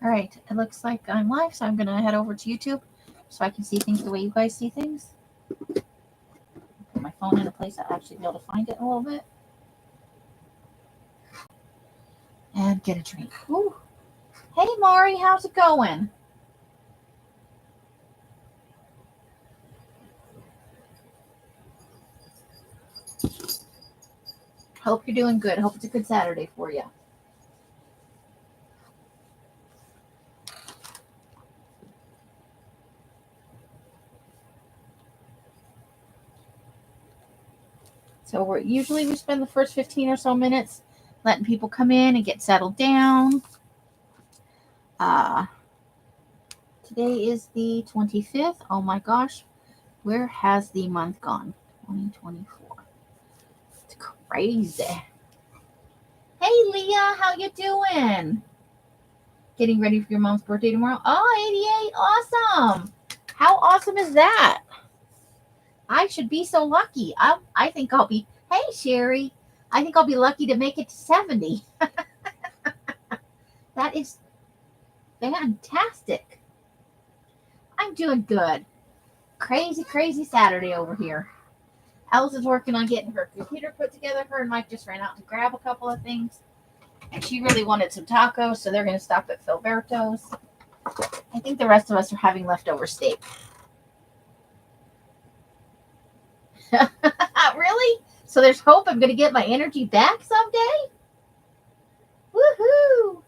All right, it looks like I'm live, so I'm going to head over to YouTube so I can see things the way you guys see things. Put my phone in a place I'll actually be able to find it a little bit. And get a drink. Ooh. Hey, Mari, how's it going? Hope you're doing good. Hope it's a good Saturday for you. So we spend the first 15 or so minutes letting people come in and get settled down. Today is the 25th. Oh my gosh, where has the month gone? 2024. It's crazy. Hey Leah, how you doing? Getting ready for your mom's birthday tomorrow? Oh, 88, awesome. How awesome is that? I should be so lucky. I think I'll be, hey Sherry, I think I'll be lucky to make it to 70. That is fantastic. I'm doing good. Crazy Saturday over here. Alice is working on getting her computer put together. Her and Mike just ran out to grab a couple of things. And she really wanted some tacos, so they're going to stop at Filberto's. I think the rest of us are having leftover steak. Really? So there's hope I'm going to get my energy back someday? Woohoo!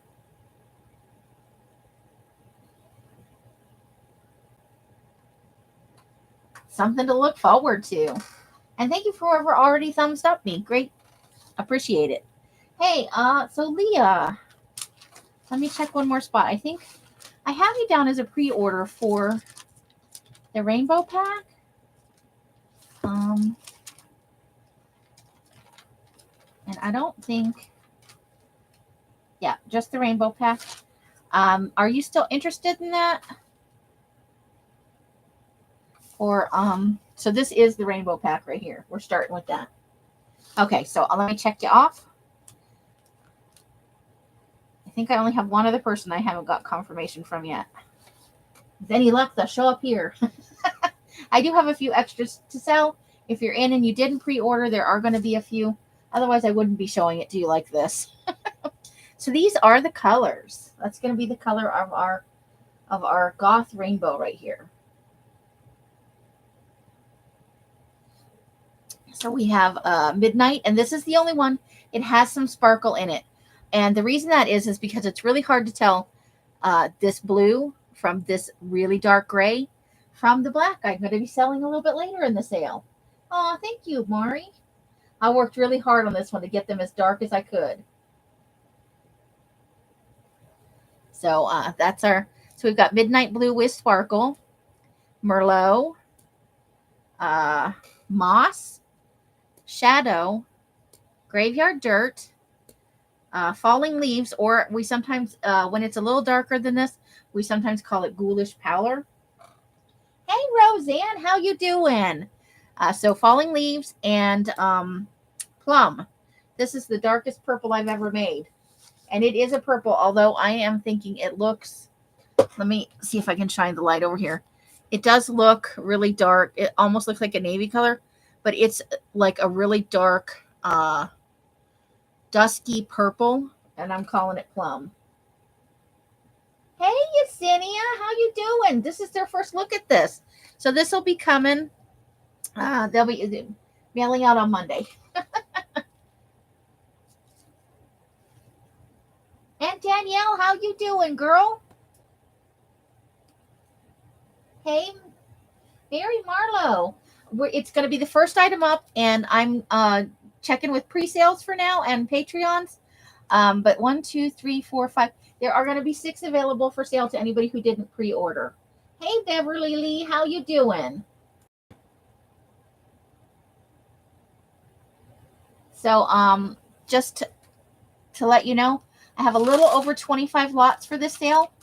Something to look forward to. And thank you for whoever already thumbs up me. Great. Appreciate it. Hey, so Leah, let me check one more spot. I think I have you down as a pre-order for the rainbow pack. And I don't think, yeah, just the rainbow pack. Are you still interested in that? Or, so this is the rainbow pack right here. We're starting with that. Okay, so let me check you off. I think I only have one other person I haven't got confirmation from yet. With any luck, they'll show up here. I do have a few extras to sell. If you're in and you didn't pre-order, there are going to be a few. Otherwise, I wouldn't be showing it to you like this. So these are the colors. That's going to be the color of our goth rainbow right here. So we have Midnight, and this is the only one. It has some sparkle in it. And the reason that is because it's really hard to tell this blue from this really dark gray from the black I'm going to be selling a little bit later in the sale. Oh, thank you, Mari. I worked really hard on this one to get them as dark as I could. So so we've got Midnight Blue with Sparkle, Merlot, Moss, Shadow, Graveyard Dirt, Falling Leaves, or we sometimes, when it's a little darker than this, we sometimes call it Ghoulish Pallor. Hey, Roseanne, how you doing? So Falling Leaves and Plum. This is the darkest purple I've ever made. And it is a purple, although I am thinking it looks, let me see if I can shine the light over here. It does look really dark. It almost looks like a navy color, but it's like a really dark, dusky purple, and I'm calling it Plum. Hey, Yesenia, how you doing? This is their first look at this. So this will be coming. They'll be mailing out on Monday. And Danielle, how you doing, girl? Hey, Mary Marlowe. It's going to be the first item up, and I'm checking with pre-sales for now and Patreons. But 1, 2, 3, 4, 5. There are going to be 6 available for sale to anybody who didn't pre-order. Hey, Beverly Lee, how you doing? So just to let you know, I have a little over 25 lots for this sale.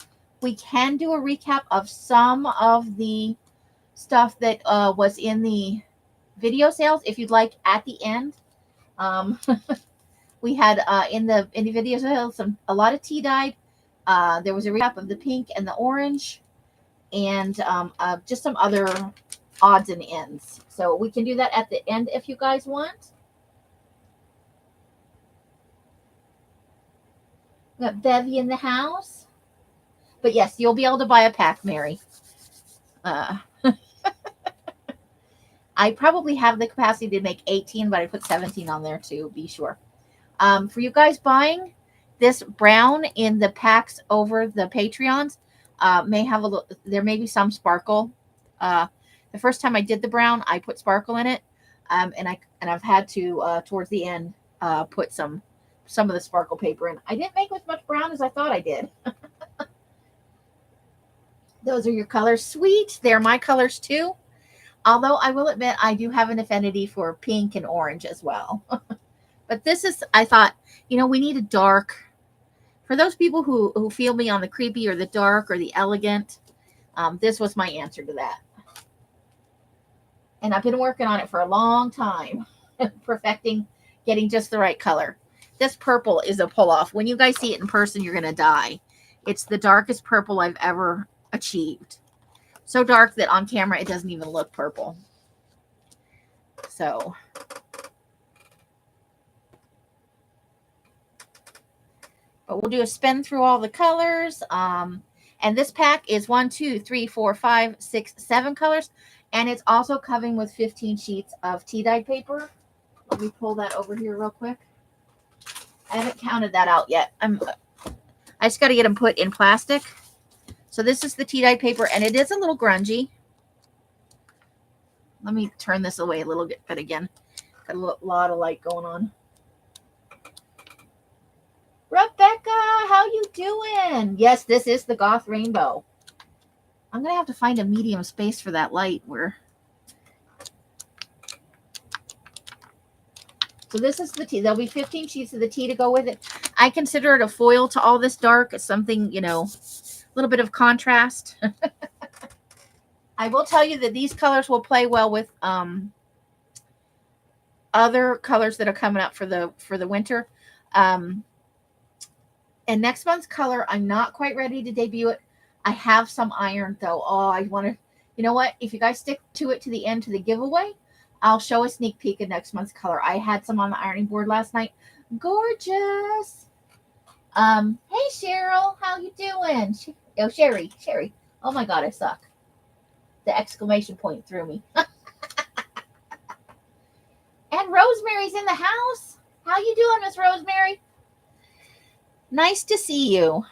We can do a recap of some of the stuff that was in the video sales if you'd like at the end. We had in the video sales a lot of tea dyed. There was a recap of the pink and the orange, and just some other odds and ends. So we can do that at the end if you guys want. We got Bevy in the house. But yes, you'll be able to buy a pack, Mary. Uh, I probably have the capacity to make 18, but I put 17 on there to be sure. For you guys buying this brown in the packs over the Patreons, may have a little, there may be some sparkle. The first time I did the brown, I put sparkle in it, and I've had to towards the end put some of the sparkle paper in. I didn't make as much brown as I thought I did. Those are your colors. Sweet. They're my colors too. Although I will admit I do have an affinity for pink and orange as well. But this is, I thought, we need a dark. For those people who feel me on the creepy or the dark or the elegant, this was my answer to that. And I've been working on it for a long time, perfecting, getting just the right color. This purple is a pull-off. When you guys see it in person, you're going to die. It's the darkest purple I've ever achieved. So dark that on camera it doesn't even look purple. So but we'll do a spin through all the colors. And this pack is 1, 2, 3, 4, 5, 6, 7 colors. And it's also coming with 15 sheets of tea-dyed paper. Let me pull that over here real quick. I haven't counted that out yet. I just got to get them put in plastic. So this is the tea-dyed paper, and it is a little grungy. Let me turn this away a little bit again. Got a lot of light going on. Rebecca, how you doing? Yes, this is the Goth Rainbow. I'm going to have to find a medium space for that light. So this is the tea. There'll be 15 sheets of the tea to go with it. I consider it a foil to all this dark. It's something, a little bit of contrast. I will tell you that these colors will play well with other colors that are coming up for the winter. And next month's color, I'm not quite ready to debut it. I have some iron though. Oh, I want to, you know what? If you guys stick to it to the end to the giveaway, I'll show a sneak peek of next month's color. I had some on the ironing board last night. Gorgeous. Hey Cheryl, how you doing? Oh, Sherry. Oh my God, I suck. The exclamation point threw me. And Rosemary's in the house. How you doing, Miss Rosemary? Nice to see you.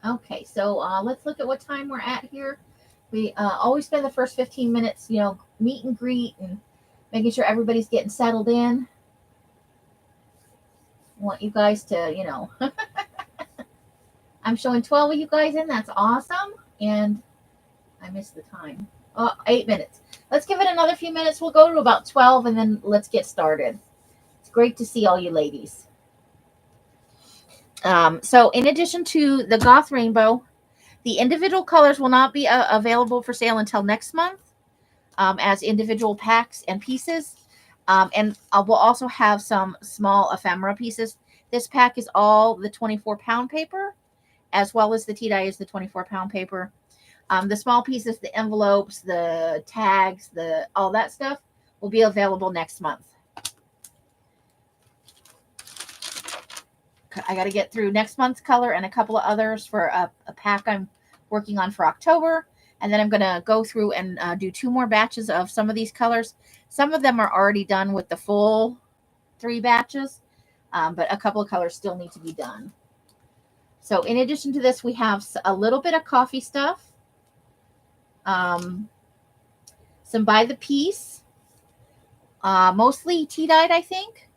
Okay, so let's look at what time we're at here. We always spend the first 15 minutes, meet and greet and making sure everybody's getting settled in. I want you guys to, I'm showing 12 of you guys in. That's awesome. And I missed the time. 8 minutes. Let's give it another few minutes. We'll go to about 12 and then let's get started. It's great to see all you ladies. So in addition to the Goth Rainbow, the individual colors will not be available for sale until next month as individual packs and pieces. And we'll also have some small ephemera pieces. This pack is all the 24-pound paper, as well as the tea dye is the 24-pound paper. The small pieces, the envelopes, the tags, all that stuff will be available next month. I got to get through next month's color and a couple of others for a pack I'm working on for October. And then I'm going to go through and do 2 more batches of some of these colors. Some of them are already done with the full 3 batches, but a couple of colors still need to be done. So in addition to this, we have a little bit of coffee stuff, some by the piece, mostly tea-dyed, I think.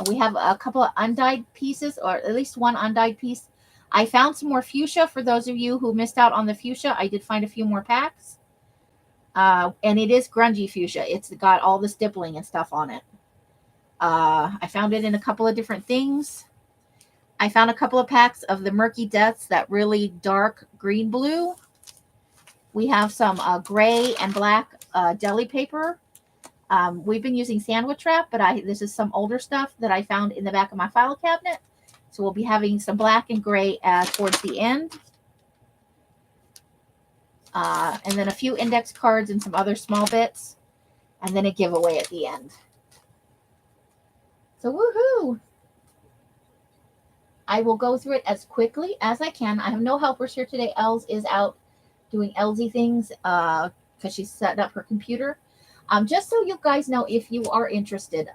We have a couple of undyed pieces, or at least one undyed piece. I found some more fuchsia for those of you who missed out on the fuchsia. I did find a few more packs. And it is grungy fuchsia. It's got all the stippling and stuff on it. I found it in a couple of different things. I found a couple of packs of the Murky Deaths, that really dark green blue. We have some gray and black deli paper. We've been using sandwich wrap, but this is some older stuff that I found in the back of my file cabinet. So we'll be having some black and gray towards the end. And then a few index cards and some other small bits. And then a giveaway at the end. So woohoo! I will go through it as quickly as I can. I have no helpers here today. Els is out doing Elsy things because she's setting up her computer. Just so you guys know, if you are interested,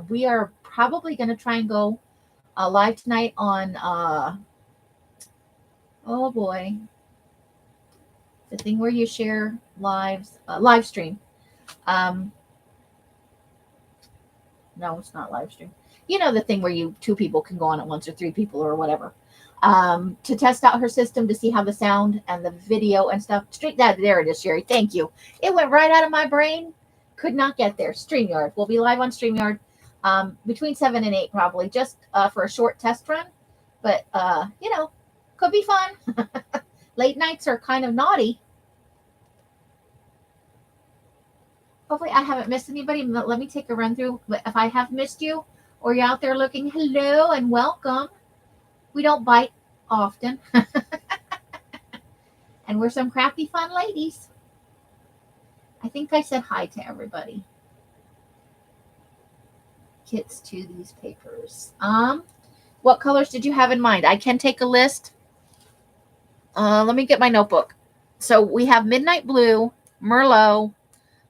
we are probably going to try and go live tonight on, oh boy, the thing where you share live stream. No, it's not live stream. You know, the thing where two people can go on at once, or 3 people or whatever, to test out her system to see how the sound and the video and stuff. There it is, Sherry. Thank you. It went right out of my brain. Could not get there. StreamYard. We'll be live on StreamYard between 7 and 8 probably, just for a short test run. But, could be fun. Late nights are kind of naughty. Hopefully I haven't missed anybody. Let me take a run through. If I have missed you or you're out there looking, hello and welcome. We don't bite often. And we're some crafty fun ladies. I think I said hi to everybody. Kits to these papers. What colors did you have in mind? I can take a list. Let me get my notebook. So we have Midnight Blue, Merlot,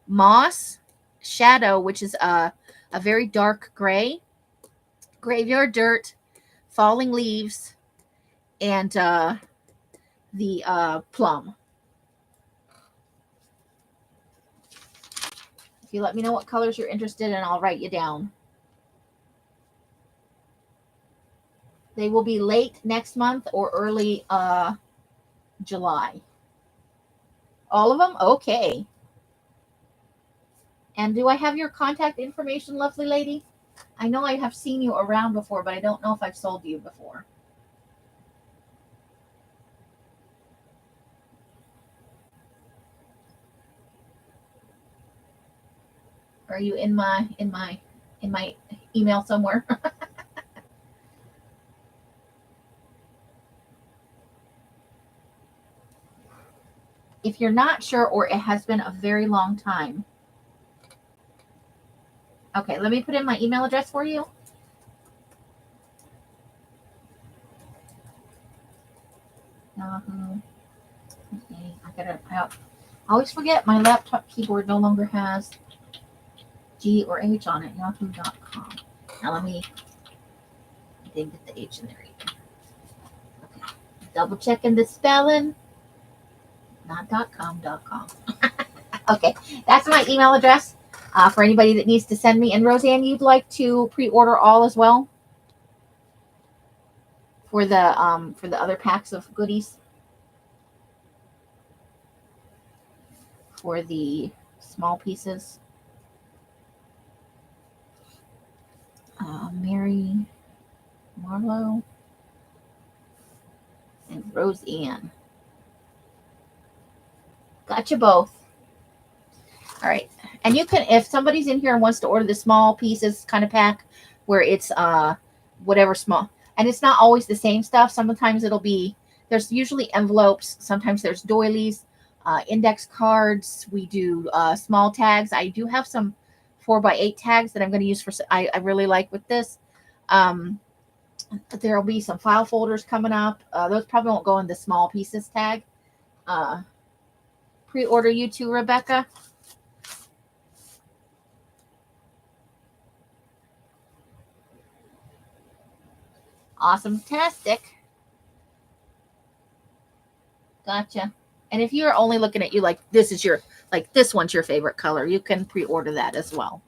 Moss, Shadow, which is a very dark gray, Graveyard Dirt, Falling Leaves, and the Plum. If you let me know what colors you're interested in, I'll write you down. They will be late next month or early July. All of them? Okay. And do I have your contact information, lovely lady? I know I have seen you around before, but I don't know if I've sold you before. Are you in my email somewhere? If you're not sure, or it has been a very long time. Okay, let me put in my email address for you. Yahoo. Okay, I always forget my laptop keyboard no longer has G or H on it. Yahoo.com. Now I didn't get the H in there either. Okay, double checking the spelling. Not .com. Okay, that's my email address for anybody that needs to send me. And Roseanne, you'd like to pre-order all as well for the other packs of goodies for the small pieces. Mary, Marlo, and Roseanne. Got you both. All right. And you can, if somebody's in here and wants to order the small pieces kind of pack where it's whatever small, and it's not always the same stuff. Sometimes it'll be, there's usually envelopes. Sometimes there's doilies, index cards. We do small tags. I do have some 4x8 tags that I'm going to use for, I really like with this. There'll be some file folders coming up. Those probably won't go in the small pieces tag. Pre-order you too, Rebecca. Awesome-tastic. Gotcha. And if you're only looking at you like this is your, like this one's your favorite color, you can pre-order that as well.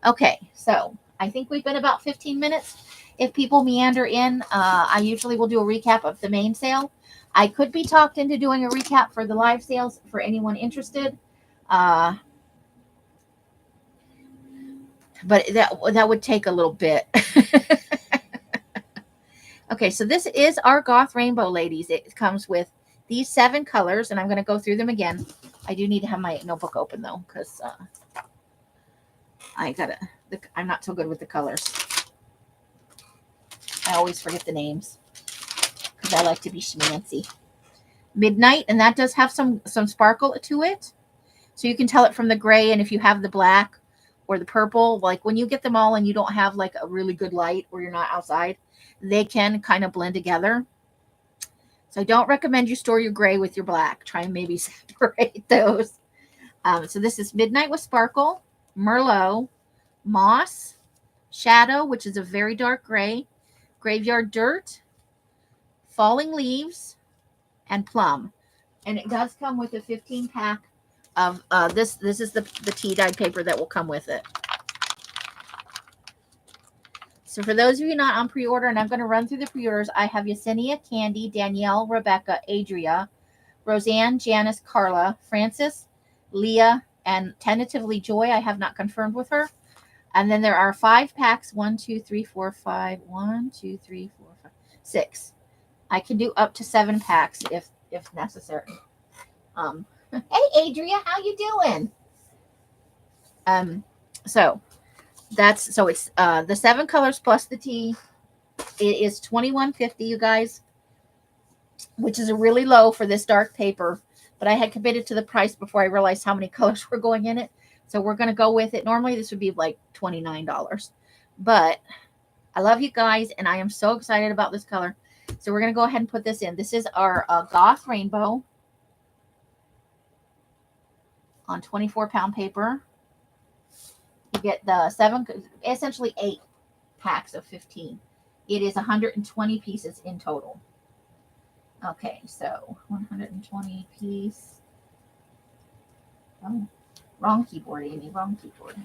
Okay, so I think we've been about 15 minutes. If people meander in, I usually will do a recap of the main sale. I could be talked into doing a recap for the live sales for anyone interested. But that would take a little bit. Okay, so this is our Goth Rainbow, ladies. It comes with these 7 colors, and I'm going to go through them again. I do need to have my notebook open, though, because I'm not so good with the colors. I always forget the names because I like to be schmancy. Midnight, and that does have some sparkle to it. So you can tell it from the gray, and if you have the black or the purple, like when you get them all and you don't have like a really good light or you're not outside, they can kind of blend together. So I don't recommend you store your gray with your black. Try and maybe separate those. So this is Midnight with Sparkle, Merlot, Moss, Shadow, which is a very dark gray, Graveyard Dirt, Falling Leaves, and Plum. And it does come with a 15 pack of this. This is the tea dyed paper that will come with it. So for those of you not on pre-order, and I'm going to run through the pre-orders, I have Yesenia, Candy, Danielle, Rebecca, Adria, Roseanne, Janice, Carla, Francis, Leah, and tentatively Joy. I have not confirmed with her. And then there are 5 packs. 1, 2, 3, 4, 5. 1, 2, 3, 4, 5, 6. I can do up to 7 packs if necessary. Hey Adria, how you doing? So it's the 7 colors plus the tea. It is $21.50, you guys, which is a really low for this dark paper. But I had committed to the price before I realized how many colors were going in it. So we're going to go with it. Normally this would be like $29. But I love you guys, and I am so excited about this color. So we're going to go ahead and put this in. This is our GOTH Rainbow on 24-pound paper. You get the 7, essentially 8 packs of 15. It is 120 pieces in total. Okay, so 120 piece. Oh, wrong keyboard, Amy. Wrong keyboard.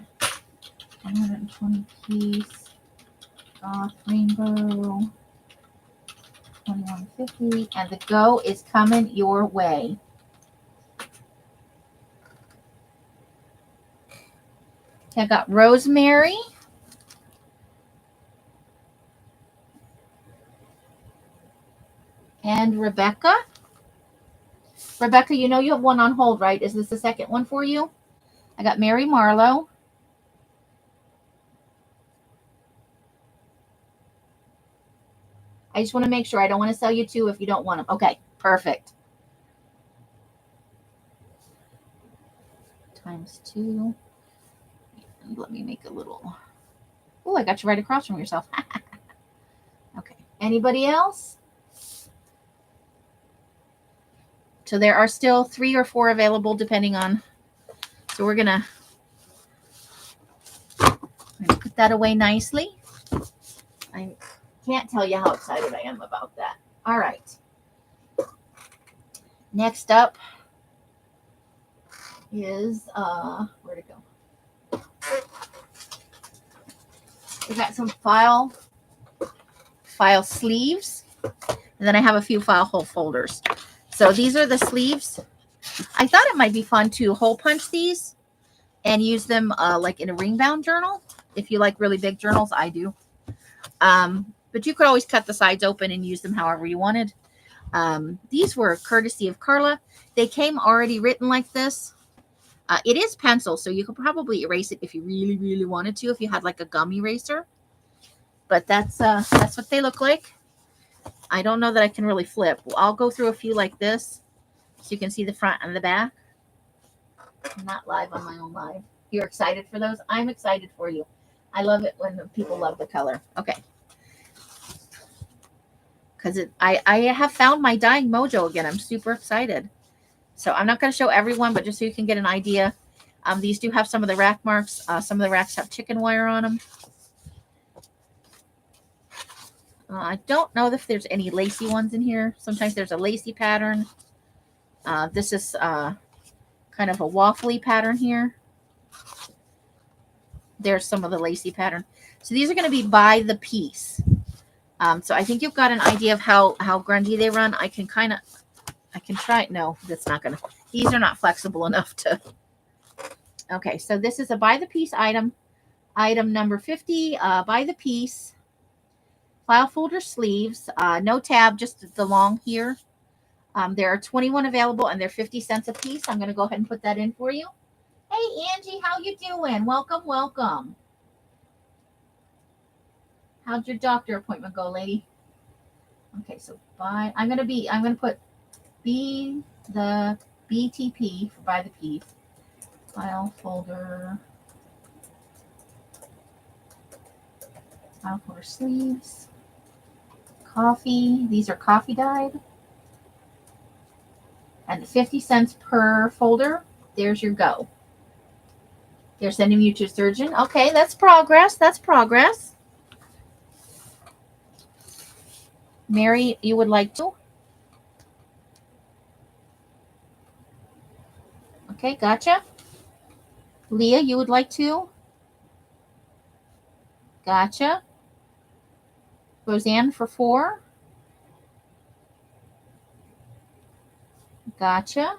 120 piece GOTH Rainbow. $21.50, and the go is coming your way. Okay, I got Rosemary. And Rebecca. Rebecca, you know you have one on hold, right? Is this the second one for you? I got Mary Marlowe. I just want to make sure. I don't want to sell you 2 if you don't want them. Okay, perfect. Times 2. And let me make a little. Oh, I got you right across from yourself. Okay. Anybody else? So there are still 3 or 4 available depending on. So we're going to put that away nicely. I can't tell you how excited I am about that. All right. Next up is, where'd it go? We got some file sleeves. And then I have a few file hole folders. So these are the sleeves. I thought it might be fun to hole punch these and use them like in a ring bound journal. If you like really big journals, I do. But you could always cut the sides open and use them however you wanted. These were courtesy of Carla. They came already written like this. It is pencil, so you could probably erase it if you really, really wanted to, if you had like a gum eraser. But that's what they look like. I don't know that I can really flip. I'll go through a few like this so you can see the front and the back. I'm not live on my own live. You're excited for those? I'm excited for you. I love it when people love the color. Okay. Because I have found my dying mojo again. I'm super excited. So I'm not going to show everyone, but just so you can get an idea. These do have some of the rack marks. Some of the racks have chicken wire on them. I don't know if there's any lacy ones in here. Sometimes there's a lacy pattern. This is kind of a waffly pattern here. There's some of the lacy pattern. So these are going to be by the piece. So I think you've got an idea of how grungy they run. I can try it. No, that's not going to. These are not flexible enough to. Okay, so this is a by the piece item. Item number 50, by the piece. File folder sleeves, no tab, just the long here. There are 21 available and they're 50 cents a piece. I'm going to go ahead and put that in for you. Hey, Angie, how you doing? Welcome, welcome. How'd your doctor appointment go, lady? Okay, so I'm gonna put B the BTP for buy the piece. File folder sleeves. Coffee. These are coffee dyed. And 50 cents per folder. There's your go. They're sending you to a surgeon. Okay, that's progress. That's progress. Mary, you would like to? Okay, gotcha. Leah, you would like to? Gotcha. Roseanne for 4. Gotcha.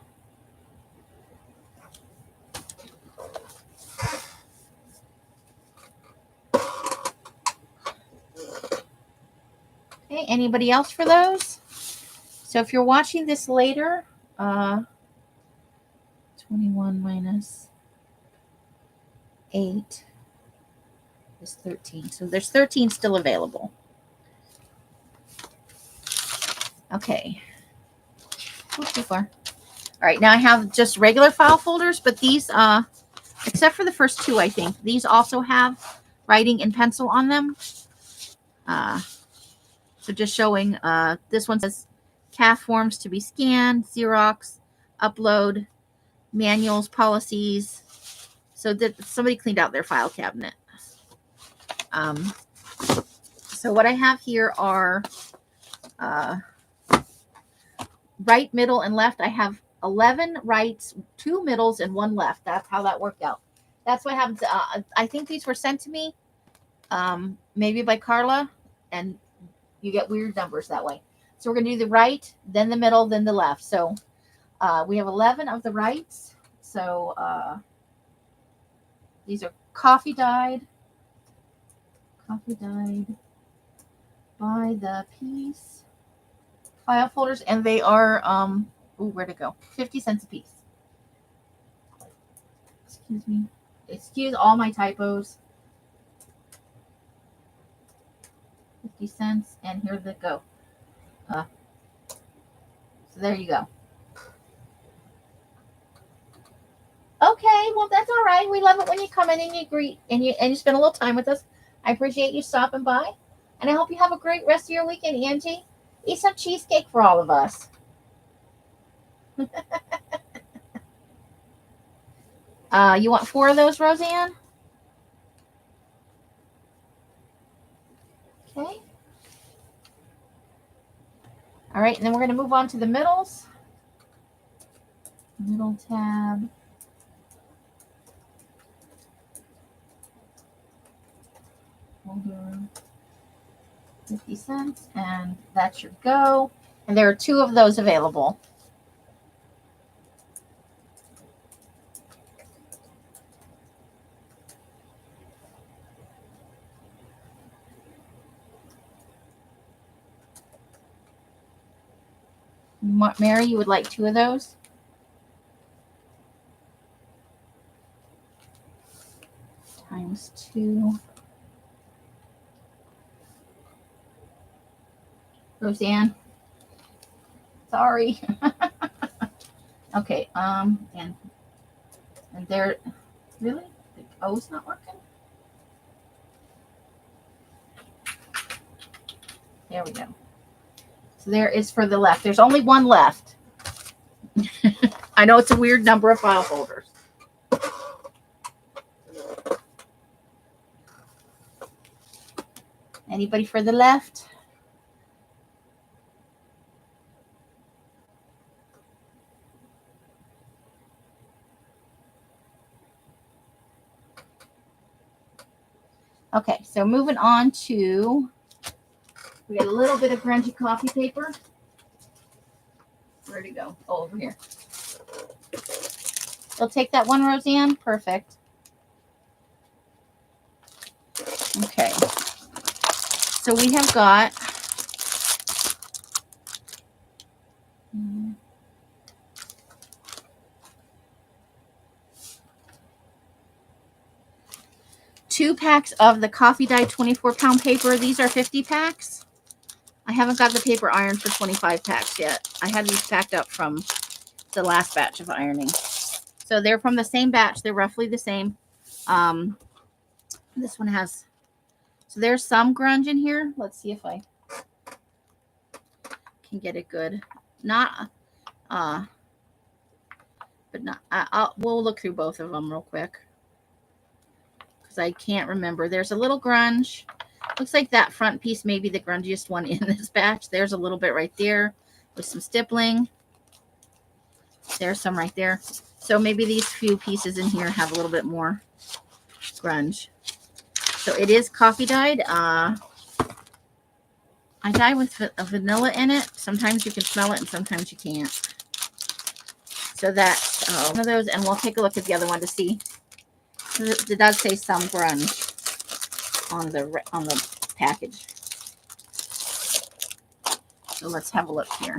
Okay, anybody else for those? So if you're watching this later, 21 minus 8 is 13. So there's 13 still available. Okay. Too far. All right, now I have just regular file folders, but these, except for the first 2, I think, these also have writing in pencil on them. So just showing, this one says CAF forms to be scanned, Xerox, upload, manuals, policies. So that somebody cleaned out their file cabinet. So what I have here are right, middle, and left. I have 11 rights, 2 middles, and 1 left. That's how that worked out. That's what happens. I think these were sent to me, maybe by Carla, and you get weird numbers that way. So we're going to do the right, then the middle, then the left. So we have 11 of the rights. So these are coffee dyed by the piece file folders, and they are where'd it go? 50 cents a piece. Excuse me. Excuse all my typos. 50 cents, and here they go. So there you go. Okay, well that's all right. We love it when you come in and you greet and you spend a little time with us. I appreciate you stopping by, and I hope you have a great rest of your weekend, Angie. Eat some cheesecake for all of us. You want 4 of those, Roseanne? Okay. All right, and then we're going to move on to the middles. Middle tab. Folder. 50 cents, and that's your go. And there are 2 of those available. Mary, you would like 2 of those? Times 2. Roseanne? Sorry. Okay, and there, really? The O's not working? There we go. So there is for the left. There's only 1 left. I know it's a weird number of file folders. Anybody for the left? Okay, so moving on to, we got a little bit of grungy coffee paper. Where'd it go? Oh, over here. You'll take that one, Roseanne? Perfect. Okay. So we have got 2 packs of the coffee dye 24-pound paper. These are 50 packs. I haven't got the paper ironed for 25 packs yet. I had these packed up from the last batch of ironing. So they're from the same batch. They're roughly the same. This one has, so there's some grunge in here. Let's see if I can get it good. Not, but not, we'll look through both of them real quick. Because I can't remember. There's a little grunge. Looks like that front piece may be the grungiest one in this batch. There's a little bit right there with some stippling. There's some right there. So maybe these few pieces in here have a little bit more grunge. So it is coffee dyed. I dye with a vanilla in it. Sometimes you can smell it and sometimes you can't. So that's one of those. And we'll take a look at the other one to see. It does say some grunge on the package. So let's have a look here.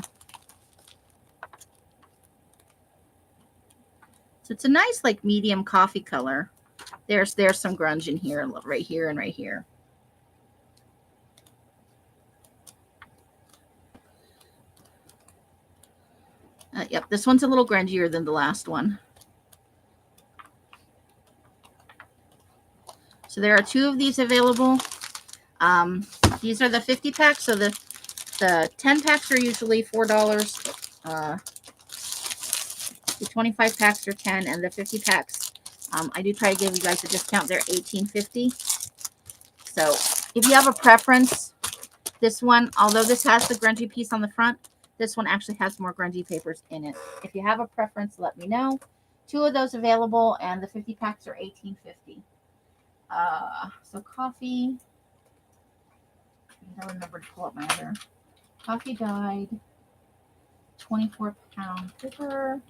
So it's a nice like medium coffee color. There's some grunge in here, right here and right here. Yep, this one's a little grungier than the last one. So there are 2 of these available. These are the 50 packs. So the 10 packs are usually $4. The 25 packs are 10, and the 50 packs, I do try to give you guys a discount. They're $18.50. So if you have a preference, this one, although this has the grungy piece on the front, this one actually has more grungy papers in it. If you have a preference, let me know. 2 of those available, and the 50 packs are $18.50. So coffee. I remember to pull up my other coffee dyed 24-pound paper.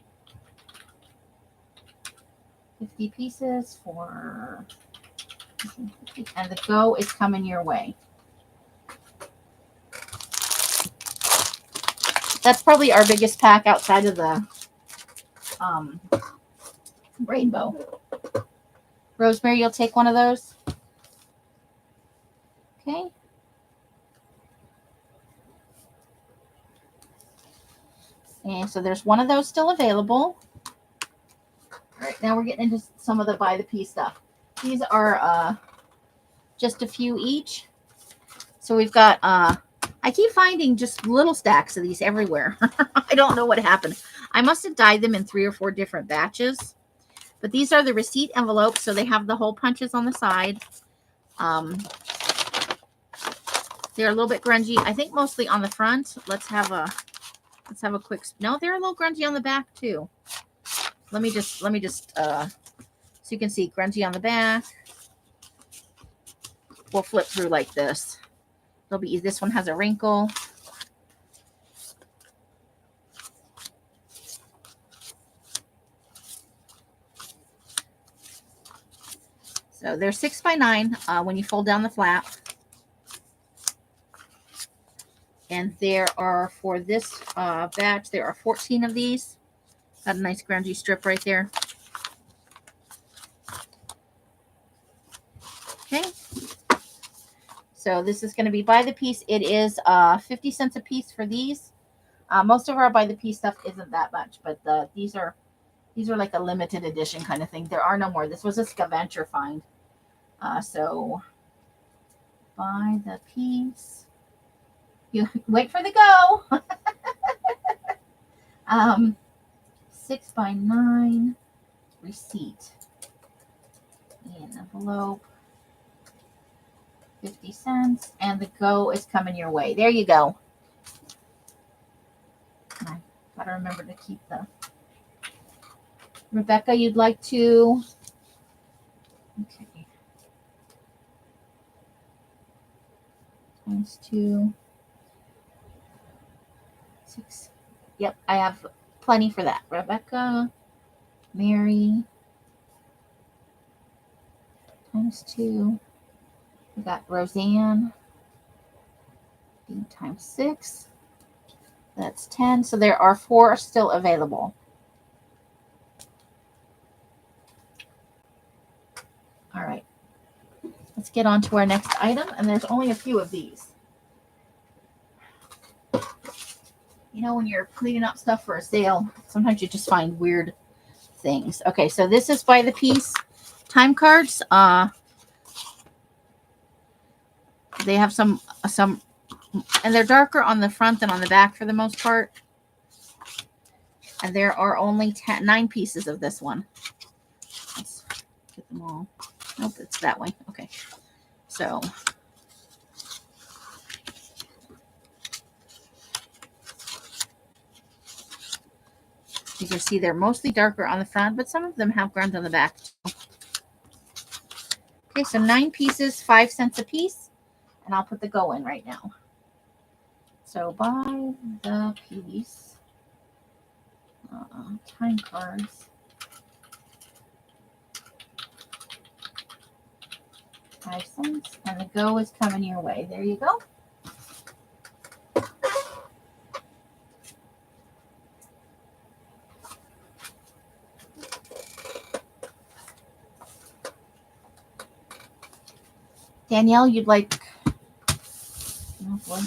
50 pieces for, and the go is coming your way. That's probably our biggest pack outside of the rainbow. Rosemary, you'll take one of those. Okay. And so there's one of those still available. All right, now we're getting into some of the by the piece stuff. These are just a few each. So we've got, I keep finding just little stacks of these everywhere. I don't know what happened. I must have dyed them in 3 or 4 different batches. But these are the receipt envelopes, so they have the hole punches on the side. They're a little bit grungy. I think mostly on the front. Let's have a quick. No, they're a little grungy on the back too. Let me just so you can see grungy on the back. We'll flip through like this. This one has a wrinkle. So they're 6 by 9 when you fold down the flap. And there are, for this batch, there are 14 of these. Got a nice grungy strip right there. Okay. So this is going to be by the piece. It is 50 cents a piece for these. Most of our by the piece stuff isn't that much, but these are like a limited edition kind of thing. There are no more. This was a scavenger find. So by the piece. You wait for the go. 6 by 9 receipt. An envelope. 50 cents. And the go is coming your way. There you go. I gotta remember to keep the. Rebecca, you'd like to. Okay. Times 2. 6. Yep, I have plenty for that. Rebecca, Mary, times 2. We got Roseanne, times 6. That's 10. So there are 4 still available. All right. Let's get on to our next item, and there's only a few of these. You know, when you're cleaning up stuff for a sale, sometimes you just find weird things. Okay, so this is by the piece time cards. They have some, and they're darker on the front than on the back for the most part. And there are only 9 pieces of this one. Let's get them all. Nope, it's that way. Okay, so you can see they're mostly darker on the front, but some of them have ground on the back. Okay, so 9 pieces, 5 cents a piece, and I'll put the go in right now. So by the piece, time cards, 5 cents, and the go is coming your way. There you go. Danielle, you'd like, oh boy.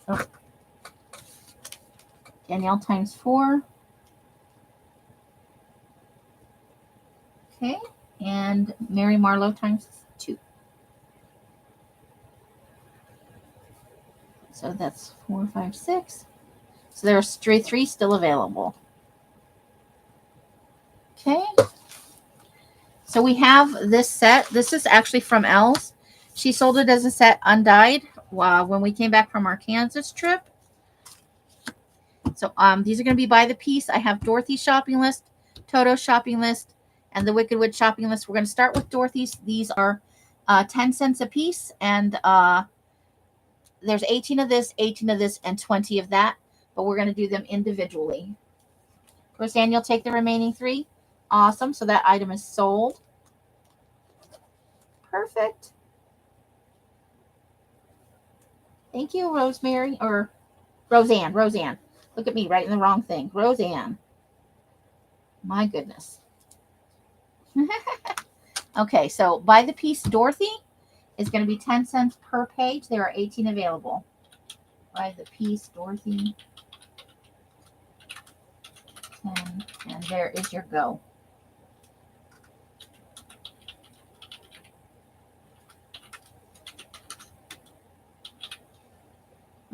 Oh. Danielle times 4. Okay, and Mary Marlowe times 2. So that's 4, 5, 6. So there are 3 still available. Okay. So we have this set. This is actually from Elle's. She sold it as a set undyed when we came back from our Kansas trip. So these are going to be by the piece. I have Dorothy's shopping list, Toto's shopping list, and the Wicked Witch shopping list. We're going to start with Dorothy's. These are 10 cents a piece, and there's 18 of this, 18 of this, and 20 of that. But we're going to do them individually. Roseanne, you'll take the remaining 3. Awesome. So that item is sold. Perfect. Thank you, Rosemary, or Roseanne. Roseanne. Look at me writing the wrong thing. Roseanne. My goodness. Okay, so by the piece Dorothy is going to be 10 cents per page. There are 18 available. By the piece Dorothy. 10, and there is your go.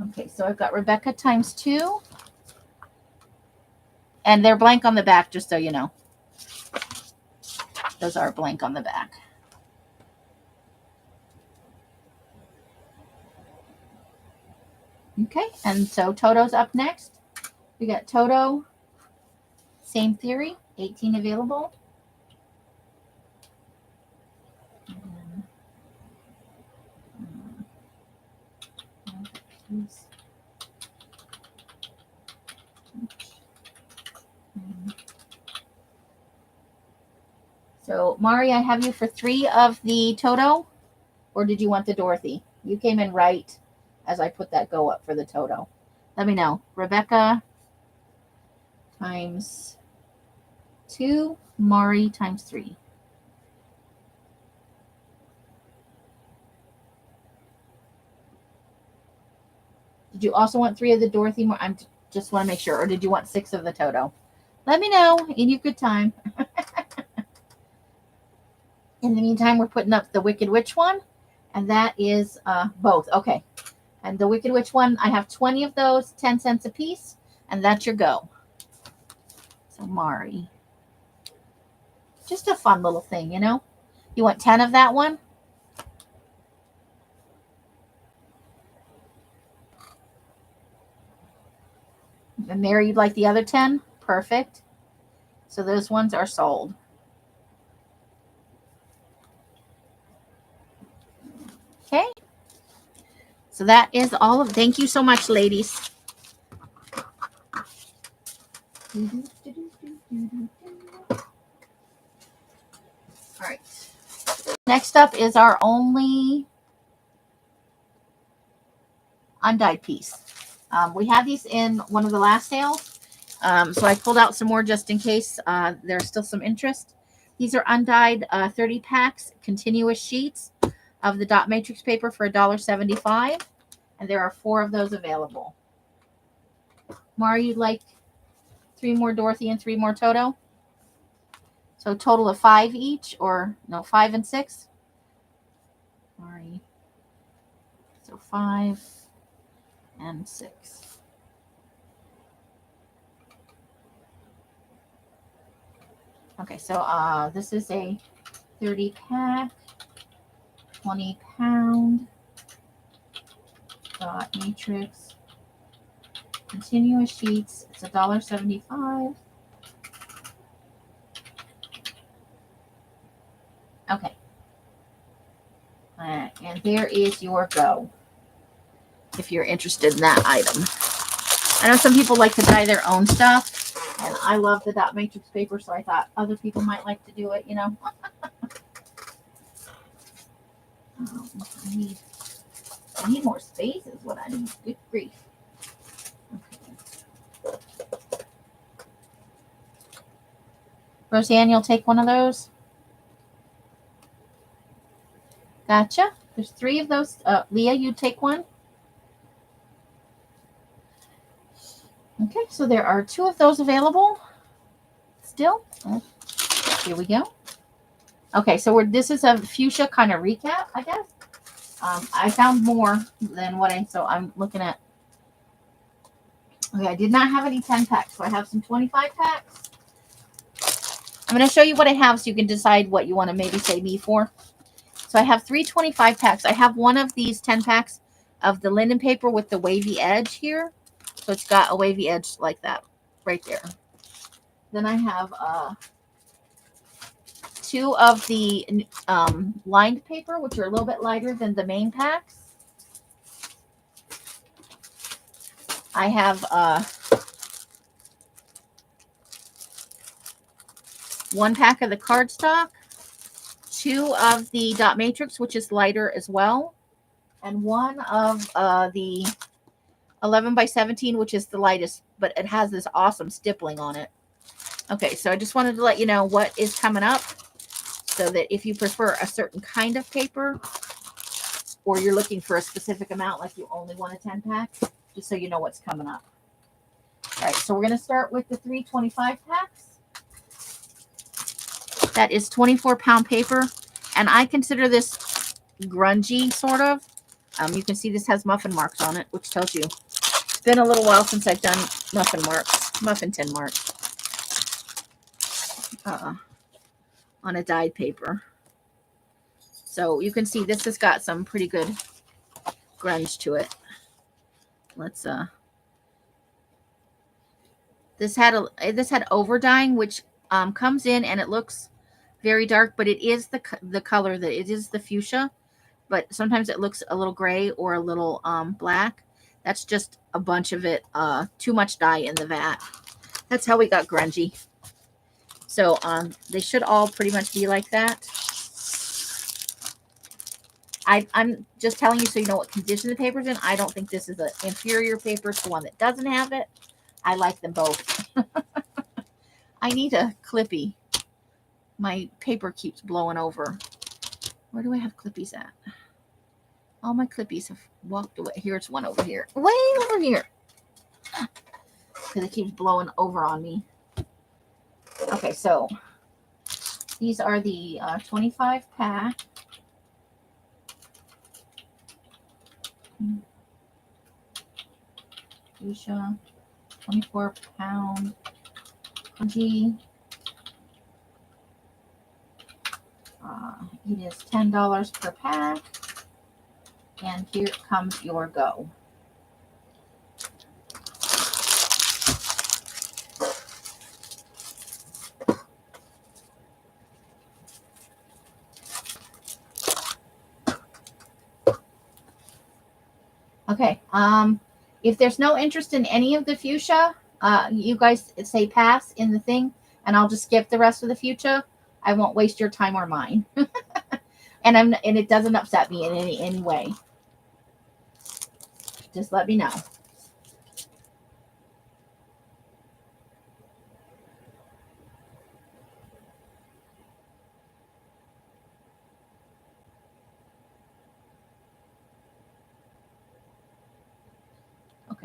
Okay, so I've got Rebecca times 2. And they're blank on the back, just so you know. Those are blank on the back. Okay, and so Toto's up next. We got Toto, same theory, 18 available. So, Mari, I have you for 3 of the Toto, or did you want the Dorothy? You came in right as I put that go up for the Toto. Let me know. Rebecca times 2, Mari times 3. Did you also want 3 of the Dorothy? I just want to make sure. Or did you want 6 of the Toto? Let me know in your good time. In the meantime, we're putting up the Wicked Witch one. And that is both. Okay. And the Wicked Witch one, I have 20 of those, 10 cents a piece. And that's your go. So, Mari. Just a fun little thing, you know? You want 10 of that one? And Mary, you'd like the other 10? Perfect. So those ones are sold. Okay. So that is all of, thank you so much, ladies. All right. Next up is our only undyed piece. We had these in one of the last sales. So I pulled out some more just in case there's still some interest. These are undyed 30 packs, continuous sheets of the dot matrix paper for $1.75. And there are 4 of those available. Mara, you'd like 3 more Dorothy and 3 more Toto? So a total of 5 each, or no, 5 and 6? Sorry. So 5 and 6. Okay, so this is a 30 pack, 20 pound dot matrix, continuous sheets. It's $1.75. Okay. And there is your go, if you're interested in that item. I know some people like to buy their own stuff, and I love the dot matrix paper, so I thought other people might like to do it, you know. I need more space is what I need. Good grief. Okay. Roseanne, you'll take one of those? Gotcha. There's 3 of those. Leah, you take one? Okay, so there are 2 of those available still. Here we go. Okay, so this is a fuchsia kind of recap, I guess. I found more than what so I'm looking at. Okay, I did not have any 10 packs, so I have some 25 packs. I'm going to show you what I have so you can decide what you want to maybe say me for. So I have 3 25 packs. I have one of these 10 packs of the linen paper with the wavy edge here. So it's got a wavy edge like that right there. Then I have 2 of the lined paper, which are a little bit lighter than the main packs. I have 1 pack of the cardstock, 2 of the dot matrix, which is lighter as well, and 1 of the 11 by 17, which is the lightest, but it has this awesome stippling on it. Okay, so I just wanted to let you know what is coming up, so that if you prefer a certain kind of paper, or you're looking for a specific amount, like you only want a 10 pack, just so you know what's coming up. All right, so we're going to start with the 3 25 packs. That is 24-pound paper, and I consider this grungy, sort of. You can see this has muffin marks on it, which tells you it's been a little while since I've done muffin tin marks on a dyed paper. So you can see this has got some pretty good grunge to it. Let's this had over dyeing, which comes in and it looks very dark, but it is the color that it is the fuchsia, but sometimes it looks a little gray or a little black. That's just a bunch of it, too much dye in the vat. That's how we got grungy. So they should all pretty much be like that. I'm just telling you so you know what condition the paper's in. I don't think this is an inferior paper to one that doesn't have it. I like them both. I need a clippy. My paper keeps blowing over. Where do I have clippies at? All my clippies have walked away. Here's one over here. Way over here. Because it keeps blowing over on me. Okay, so these are the 25 pack. Fuchsia, 24-pound G. It is $10 per pack. And here comes your go. Okay. If there's no interest in any of the fuchsia, you guys say pass in the thing, and I'll just skip the rest of the fuchsia. I won't waste your time or mine. and it doesn't upset me in any way. Just let me know.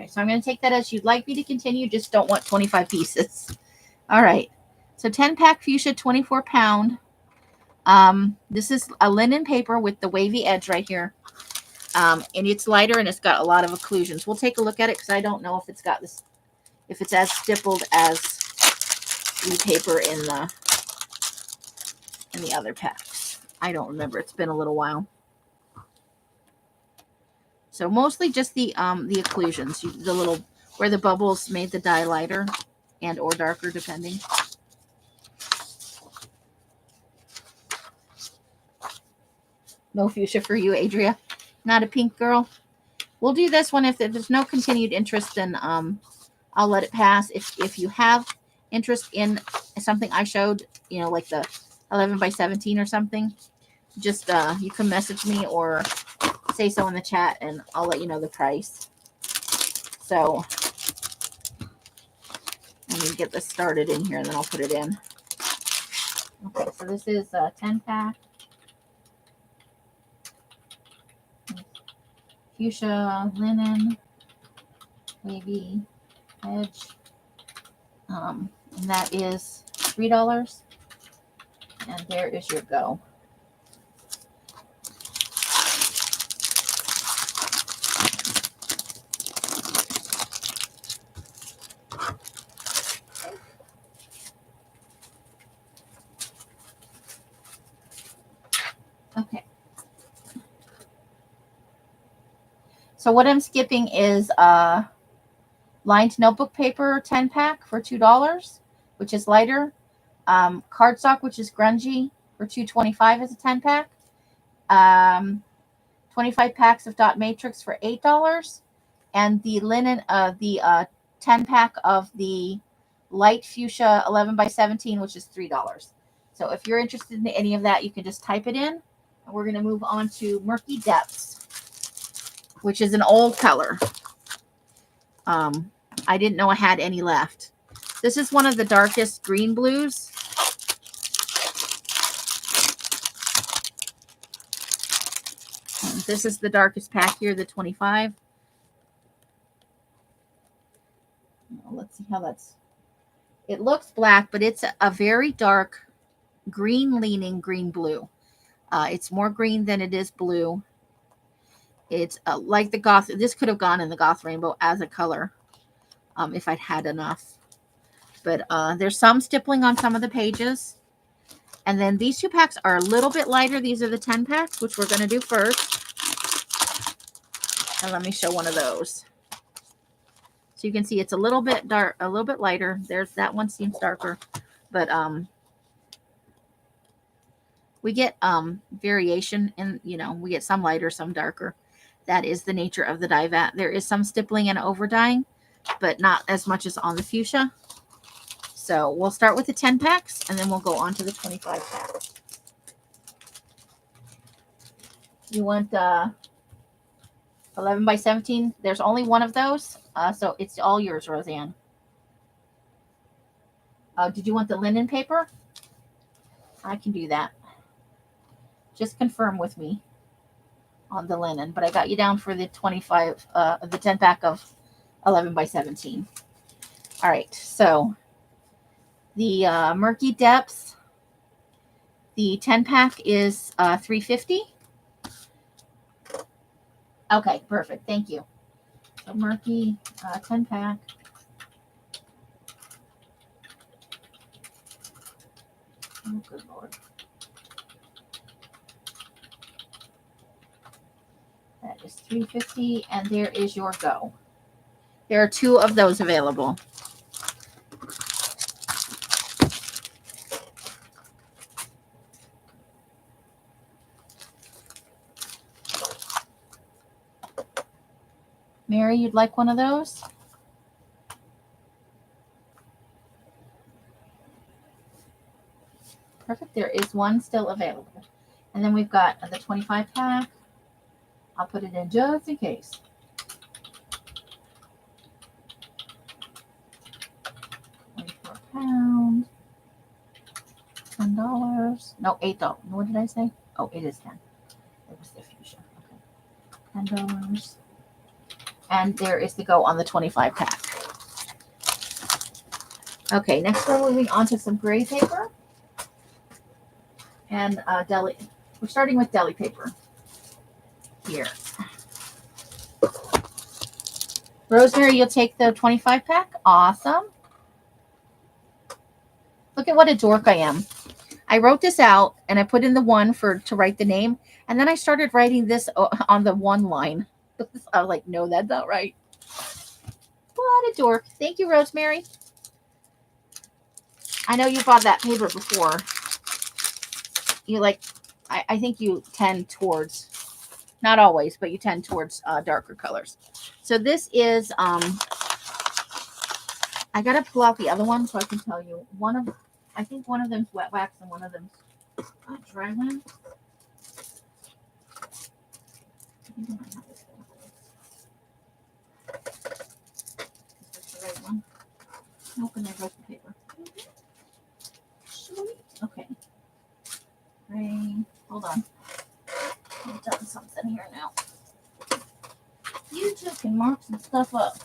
Okay, so I'm going to take that as you'd like me to continue, just don't want 25 pieces. All right, so 10-pack fuchsia, 24-pound. This is a linen paper with the wavy edge right here. And it's lighter and it's got a lot of occlusions. We'll take a look at it because I don't know if it's got this, if it's as stippled as the paper in the other packs. I don't remember. It's been a little while. So mostly just the occlusions, the little where the bubbles made the dye lighter and or darker depending. No fuchsia for you, Adria. Not a pink girl. We'll do this one. If there's no continued interest, then I'll let it pass. If you have interest in something I showed, you know, like the 11 by 17 or something, just you can message me or say so in the chat and I'll let you know the price. So let me get this started in here and then I'll put it in. Okay, so this is a 10-pack. Fuchsia, linen, wavy edge. And that is $3. And there is your go. Okay. So what I'm skipping is lined notebook paper 10-pack for $2, which is lighter. Cardstock, which is grungy, for $2.25 as a 10-pack. 25 packs of dot matrix for $8. And the linen, the 10-pack of the light fuchsia 11 by 17, which is $3. So if you're interested in any of that, you can just type it in. And we're going to move on to Murky Depths, which is an old color. I didn't know I had any left. This is one of the darkest green blues. And this is the darkest pack here, the 25. Let's see how that's. It looks black, but it's a very dark green leaning green blue. It's more green than it is blue. It's like the goth. This could have gone in the goth rainbow as a color if I'd had enough. But there's some stippling on some of the pages. And then these two packs are a little bit lighter. These are the 10 packs, which we're going to do first. And let me show one of those. So you can see it's a little bit dark, a little bit lighter. There's that one seems darker. But we get variation in, you know, we get some lighter, some darker. That is the nature of the dye vat. There is some stippling and over dyeing, but not as much as on the fuchsia. So we'll start with the 10 packs and then we'll go on to the 25 packs. You want 11 by 17? There's only one of those. So it's all yours, Roseanne. Did you want the linen paper? I can do that. Just confirm with me on the linen, but I got you down for the 25, the 10 pack of 11 by 17. All right, so the Murky Depths, the 10 pack is $3.50. Okay, perfect. Thank you. So Murky 10 pack. Oh, good Lord. That is $3.50, and there is your go. There are two of those available. Mary, you'd like one of those? Perfect. There is one still available. And then we've got the 25 pack. I'll put it in just in case. £24. $10. No, $8. What did I say? Oh, it is 10. It was the fuchsia. Okay. $10. And there is the Go on the 25 pack. Okay, next we're moving on to some gray paper. And deli. We're starting with deli paper here. Rosemary, you'll take the 25 pack. Awesome. Look at what a dork I am. I wrote this out and I put in the one to write the name. And then I started writing this on the one line. I was like, no, that's not right. What a dork. Thank you, Rosemary. I know you bought that paper before. You like, I think you tend towards, not always, but you tend towards darker colors. So this is, I got to pull out the other one so I can tell you. I think one of them's wet wax and one of them's dry wax. Nope, and I wrote the paper. Sweet. Okay. Gray. Hold on. I've done something here now. You two can mark some stuff up.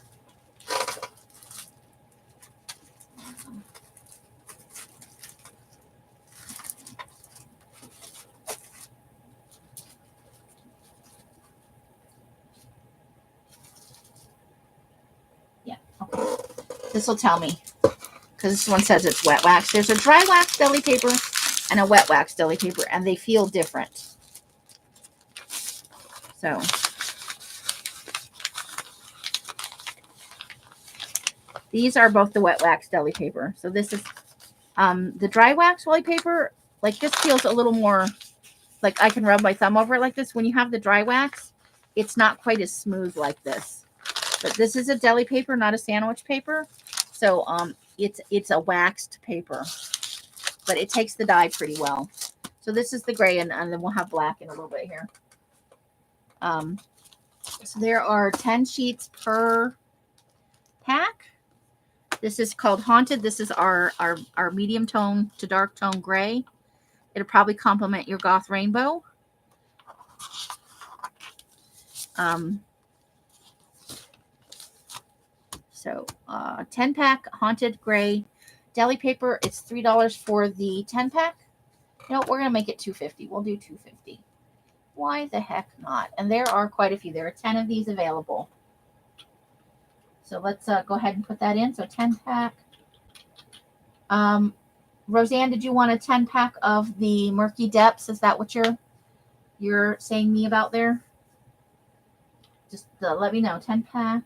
Yeah, okay. This will tell me. Because this one says it's wet wax. There's a dry wax deli paper and a wet wax deli paper, and they feel different. So these are both the wet wax deli paper. So this is the dry wax deli paper. Like this feels a little more like I can rub my thumb over it like this. When you have the dry wax, it's not quite as smooth like this. But this is a deli paper, not a sandwich paper. So it's a waxed paper, but it takes the dye pretty well. So this is the gray, and then we'll have black in a little bit here. So there are 10 sheets per pack. This is called Haunted. This is our medium tone to dark tone gray. It'll probably complement your Goth Rainbow. So 10 pack Haunted Gray deli paper. It's $3 for the 10 pack. No, we're going to make it $2.50. We'll do $2.50. Why the heck not? And there are quite a few. There are 10 of these available. So let's go ahead and put that in. So 10 pack. Roseanne, did you want a 10 pack of the Murky Depths? Is that what you're saying me about there? Just let me know. 10 pack.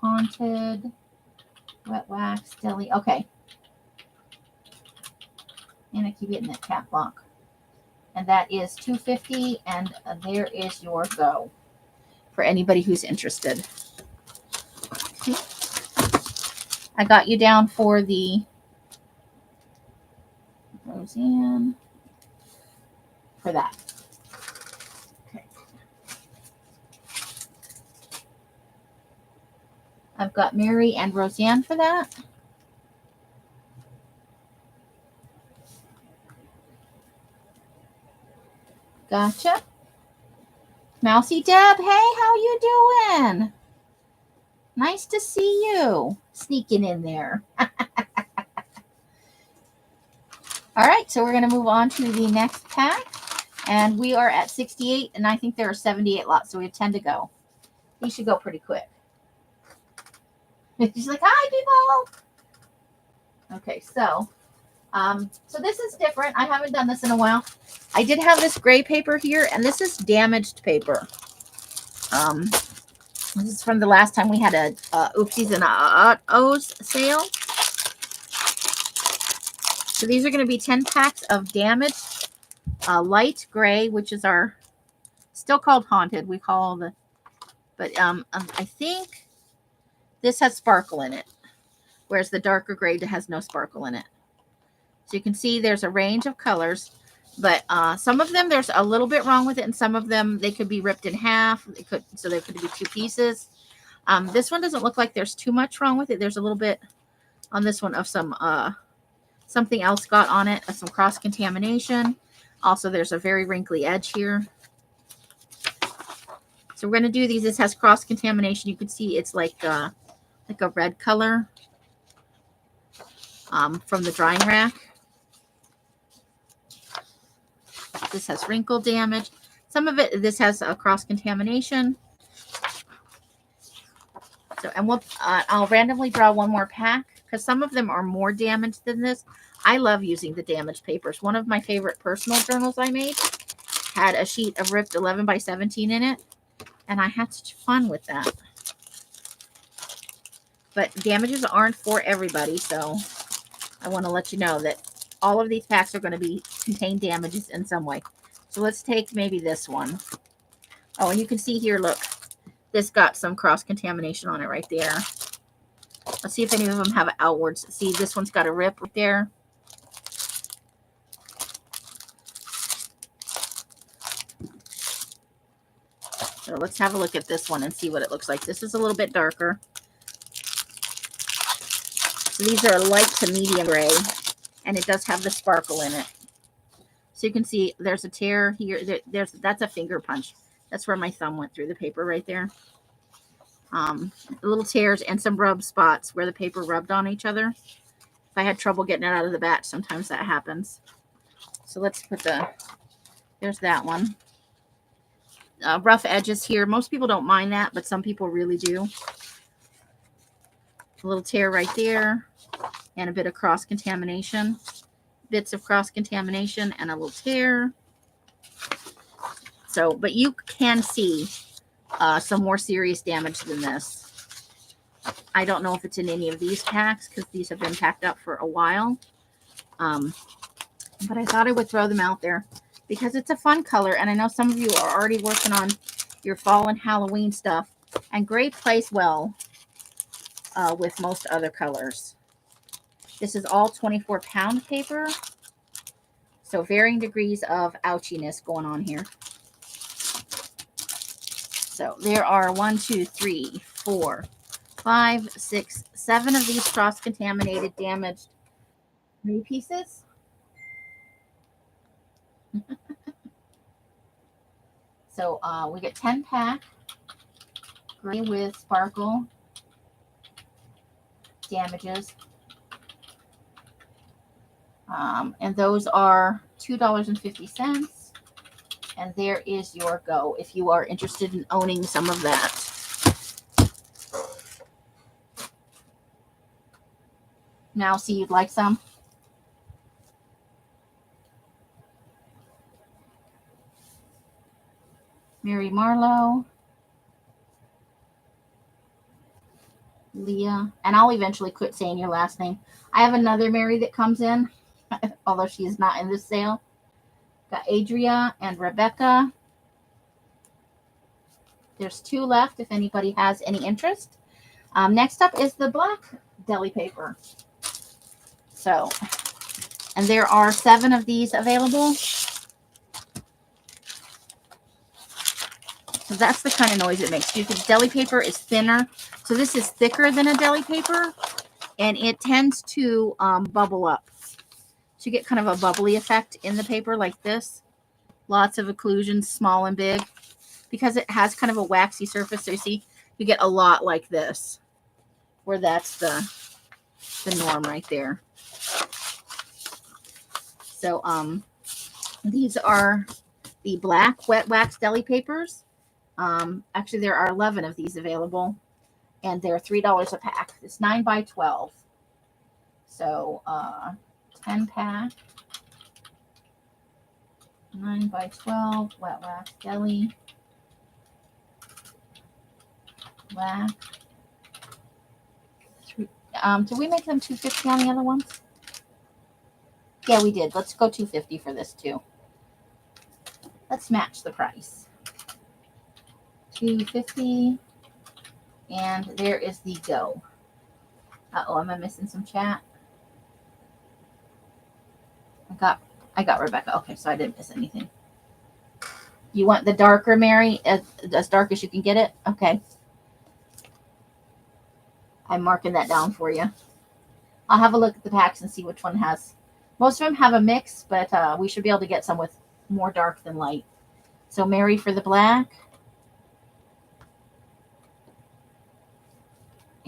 Haunted. Wet wax. Deli. Okay. And I keep hitting that cap lock. And that is $2.50. And there is your Go for anybody who's interested. I got you down for the Roseanne for that. Okay. I've got Mary and Roseanne for that. Gotcha. Mousy Deb, hey, how you doing? Nice to see you sneaking in there. All right, so we're going to move on to the next pack. And we are at 68, and I think there are 78 lots, so we have 10 to go. These should go pretty quick. She's like, hi, people. Okay, so this is different. I haven't done this in a while. I did have this gray paper here, and this is damaged paper. This is from the last time we had a Oopsies and O's sale. So these are going to be 10 packs of damaged light gray, which is our still called Haunted. We call the, but I think this has sparkle in it, whereas the darker gray has no sparkle in it. So you can see there's a range of colors, but some of them there's a little bit wrong with it, and some of them they could be ripped in half. So there could be two pieces. This one doesn't look like there's too much wrong with it. There's a little bit on this one of some something else got on it, some cross contamination. Also, there's a very wrinkly edge here. So we're going to do these. This has cross-contamination. You can see it's like a red color from the drying rack. This has wrinkle damage. Some of it, this has a cross-contamination. So, and I'll randomly draw one more pack because some of them are more damaged than this. I love using the damaged papers. One of my favorite personal journals I made had a sheet of ripped 11 by 17 in it, and I had such fun with that. But damages aren't for everybody, so I want to let you know that all of these packs are going to contain damages in some way. So let's take maybe this one. Oh, and you can see here, look, this got some cross-contamination on it right there. Let's see if any of them have outwards. See, this one's got a rip right there. So let's have a look at this one and see what it looks like. This is a little bit darker. So these are light to medium gray, and it does have the sparkle in it. So you can see there's a tear here. That's a finger punch. That's where my thumb went through the paper right there. Little tears and some rub spots where the paper rubbed on each other. If I had trouble getting it out of the batch, sometimes that happens. So let's put there's that one. Rough edges here. Most people don't mind that, but some people really do. A little tear right there and a bit of cross-contamination. Bits of cross-contamination and a little tear. So, but you can see some more serious damage than this. I don't know if it's in any of these packs because these have been packed up for a while. But I thought I would throw them out there because it's a fun color, and I know some of you are already working on your fall and Halloween stuff, and gray plays well with most other colors. This is all 24-pound paper, so varying degrees of ouchiness going on here. So there are 1, 2, 3, 4, 5, 6, 7 of these cross-contaminated, damaged 3 pieces. So we get 10 pack, gray with sparkle, damages. And those are $2.50. And there is your go if you are interested in owning some of that. Now, see, you'd like some? Mary Marlowe, Leah, and I'll eventually quit saying your last name. I have another Mary that comes in, although she is not in this sale. Got Adria and Rebecca. There's 2 left if anybody has any interest. Next up is the black deli paper. So, and there are 7 of these available. So that's the kind of noise it makes. Deli paper is thinner. So this is thicker than a deli paper, and it tends to bubble up. So you get kind of a bubbly effect in the paper like this. Lots of occlusions, small and big. Because it has kind of a waxy surface, so you see, you get a lot like this, where that's the norm right there. So these are the black wet wax deli papers. Actually, there are 11 of these available, and they're $3 a pack. It's 9 by 12. So 10 pack, 9 by 12, wet wax deli, black. Did we make them $2.50 on the other ones? Yeah, we did. Let's go $2.50 for this too. Let's match the price. $2.50, and there is the go. Uh-oh, am I missing some chat? I got Rebecca. Okay, so I didn't miss anything. You want the darker, Mary? As dark as you can get it? Okay. I'm marking that down for you. I'll have a look at the packs and see which one has. Most of them have a mix, but we should be able to get some with more dark than light. So Mary for the black.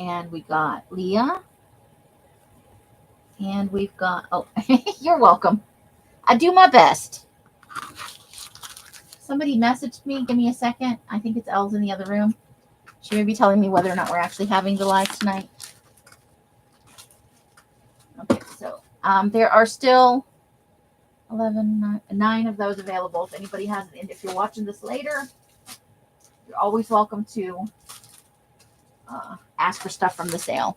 And we got Leah. And we've got, oh, you're welcome. I do my best. Somebody messaged me. Give me a second. I think it's Elle's in the other room. She may be telling me whether or not we're actually having the live tonight. Okay, so there are still 9 of those available. If anybody has it, and if you're watching this later, you're always welcome to ask for stuff from the sale.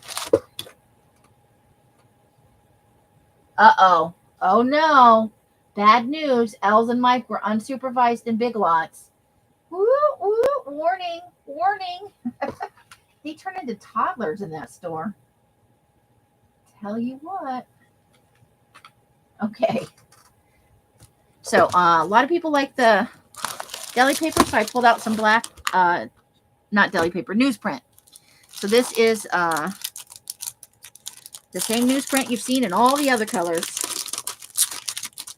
Uh-oh. Oh, no. Bad news. Els and Mike were unsupervised in Big Lots. Woo, woo, warning, warning. They turn into toddlers in that store. Tell you what. Okay. So a lot of people like the deli paper, so I pulled out some black, not deli paper, newsprint. So this is the same newsprint you've seen in all the other colors.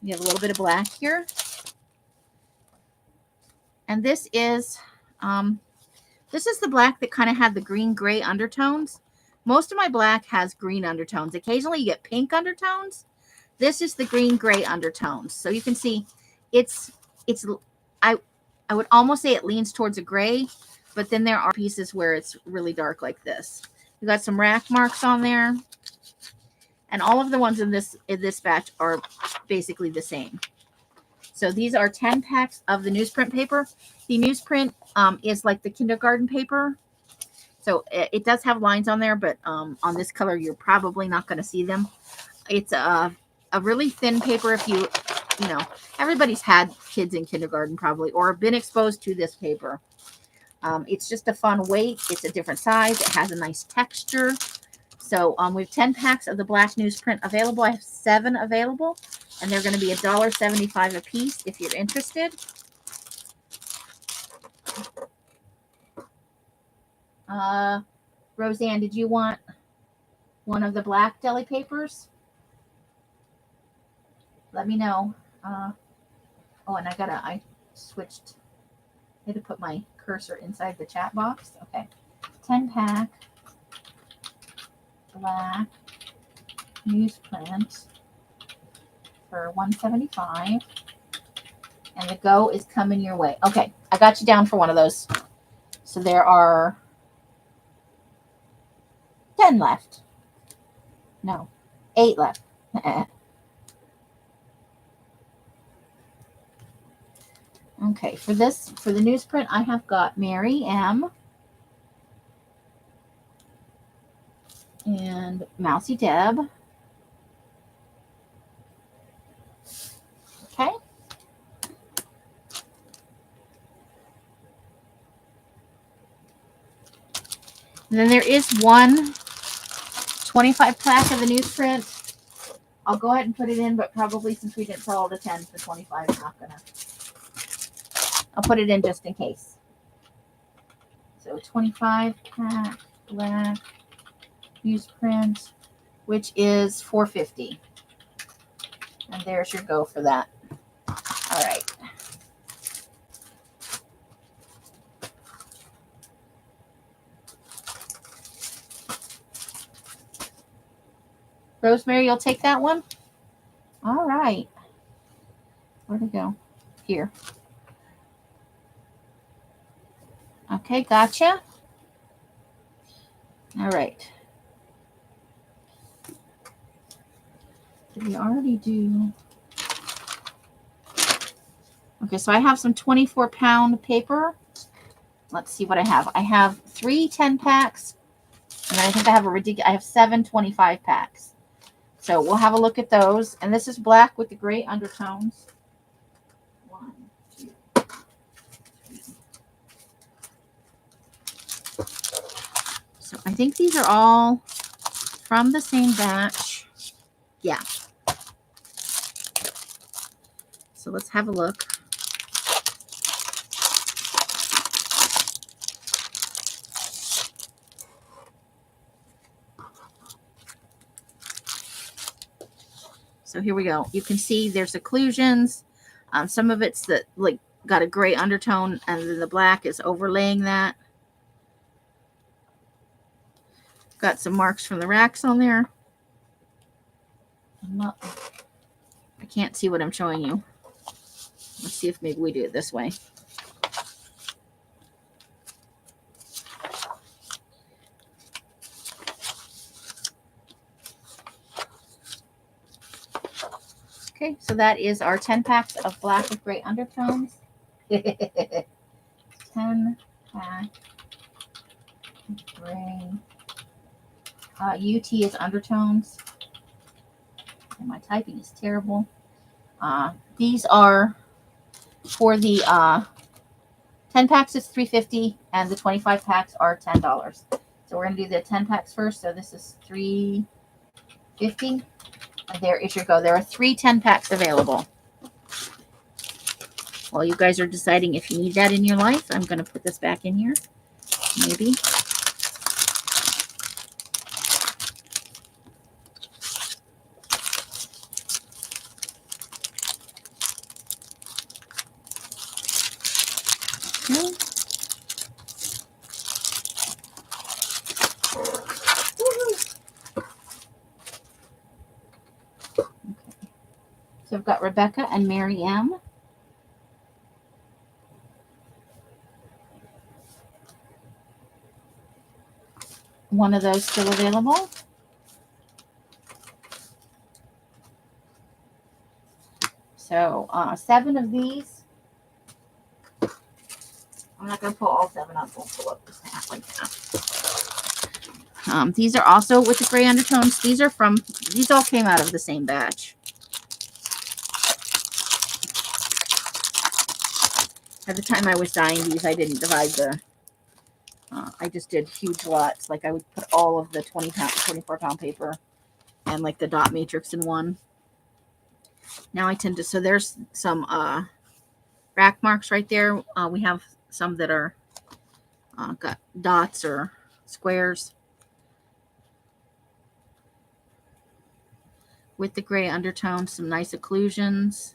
You have a little bit of black here. And this is the black that kind of had the green-gray undertones. Most of my black has green undertones. Occasionally you get pink undertones. This is the green-gray undertones. So you can see I would almost say it leans towards a gray, but then there are pieces where it's really dark like this. We got some rack marks on there. And all of the ones in this batch are basically the same. So these are 10 packs of the newsprint paper. The newsprint is like the kindergarten paper. So it does have lines on there, but on this color, you're probably not going to see them. It's a really thin paper. If you know, everybody's had kids in kindergarten probably, or been exposed to this paper. It's just a fun weight. It's a different size. It has a nice texture. So we have 10 packs of the black newsprint available. I have 7 available, and they're going to be $1.75 a piece if you're interested. Roseanne, did you want one of the black deli papers? Let me know. Oh, and I switched. I had to put my cursor inside the chat box. Okay. 10 pack black newsprint for $1.75. And the go is coming your way. Okay, I got you down for one of those. So there are 10 left. No, 8 left. Okay, for the newsprint, I have got Mary M. and Mousy Deb. Okay. And then there is one 25 pack of the newsprint. I'll go ahead and put it in, but probably since we didn't sell all the 10, the 25 is not going to. I'll put it in just in case. So 25 pack black newsprint, which is $4.50. And there's your go for that. All right. Rosemary, you'll take that one? All right. Where'd it go? Here. Okay, gotcha. All right. Did we already do? Okay, so I have some 24-pound paper. Let's see what I have. I have 3 10 packs, and I think I have I have 7 25 packs. So we'll have a look at those. And this is black with the gray undertones. 1, 2, 3. So I think these are all from the same batch. Yeah. So let's have a look. So here we go. You can see there's occlusions. Some of it's got a gray undertone, and then the black is overlaying that. Got some marks from the racks on there. I can't see what I'm showing you. Let's see if maybe we do it this way. Okay, so that is our 10 packs of black with gray undertones. 10 pack gray. UT is undertones. And my typing is terrible. These are for the 10 packs is $3.50 and the 25 packs are $10. So we're going to do the 10 packs first. So this is $3.50. And there is your go. There are 3 10 packs available. While you guys are deciding if you need that in your life, I'm going to put this back in here. Maybe. Okay. So I've got Rebecca and Mary M. One of those still available. So 7 of these. I'm not going to pull all 7 up. We'll pull up this half like that. These are also with the gray undertones. These all came out of the same batch. At the time I was dyeing these, I didn't divide I just did huge lots. Like I would put all of the 24 pound paper and like the dot matrix in one. Now I tend to, so there's some rack marks right there. We have some that are got dots or squares with the gray undertone, some nice occlusions.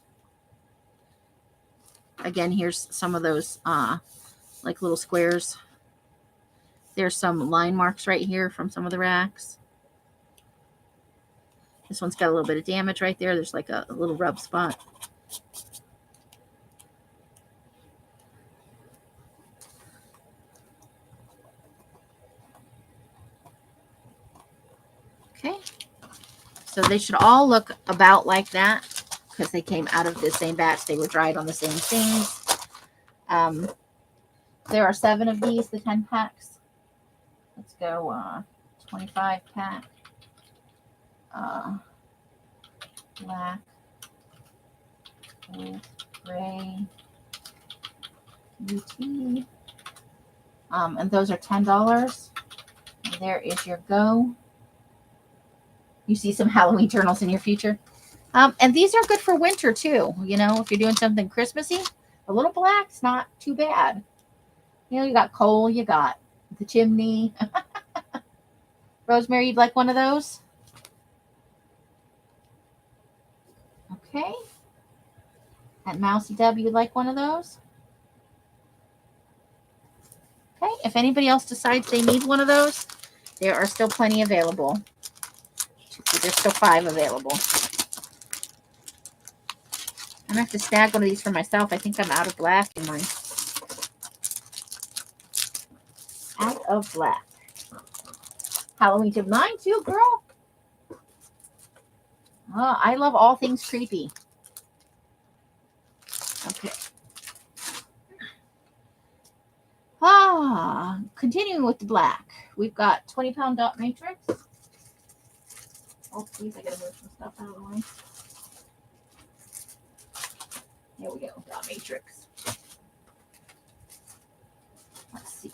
Again, here's some of those like little squares. There's some line marks right here from some of the racks. This one's got a little bit of damage right there. There's like a little rub spot. Okay. So they should all look about like that because they came out of the same batch. They were dried on the same things. There are 7 of these, the 10 packs. Let's go 25 pack. Black with gray UT. And those are $10. And there is your go. You see some Halloween journals in your future. And these are good for winter too. You know, if you're doing something Christmassy, a little black's not too bad. You know, you got coal, you got the chimney. Rosemary, you'd like one of those? Okay. And Mousy W, you'd like one of those? Okay. If anybody else decides they need one of those, there are still plenty available. There's still 5 available. I'm going to have to snag one of these for myself. I think I'm out of black in mine. Out of black. Halloween tip. Mine too, girl. Oh, I love all things creepy. Okay. Continuing with the black. We've got 20 pound dot matrix. Oh, please, I gotta move some stuff out of the way. There we go, dot matrix. Let's see.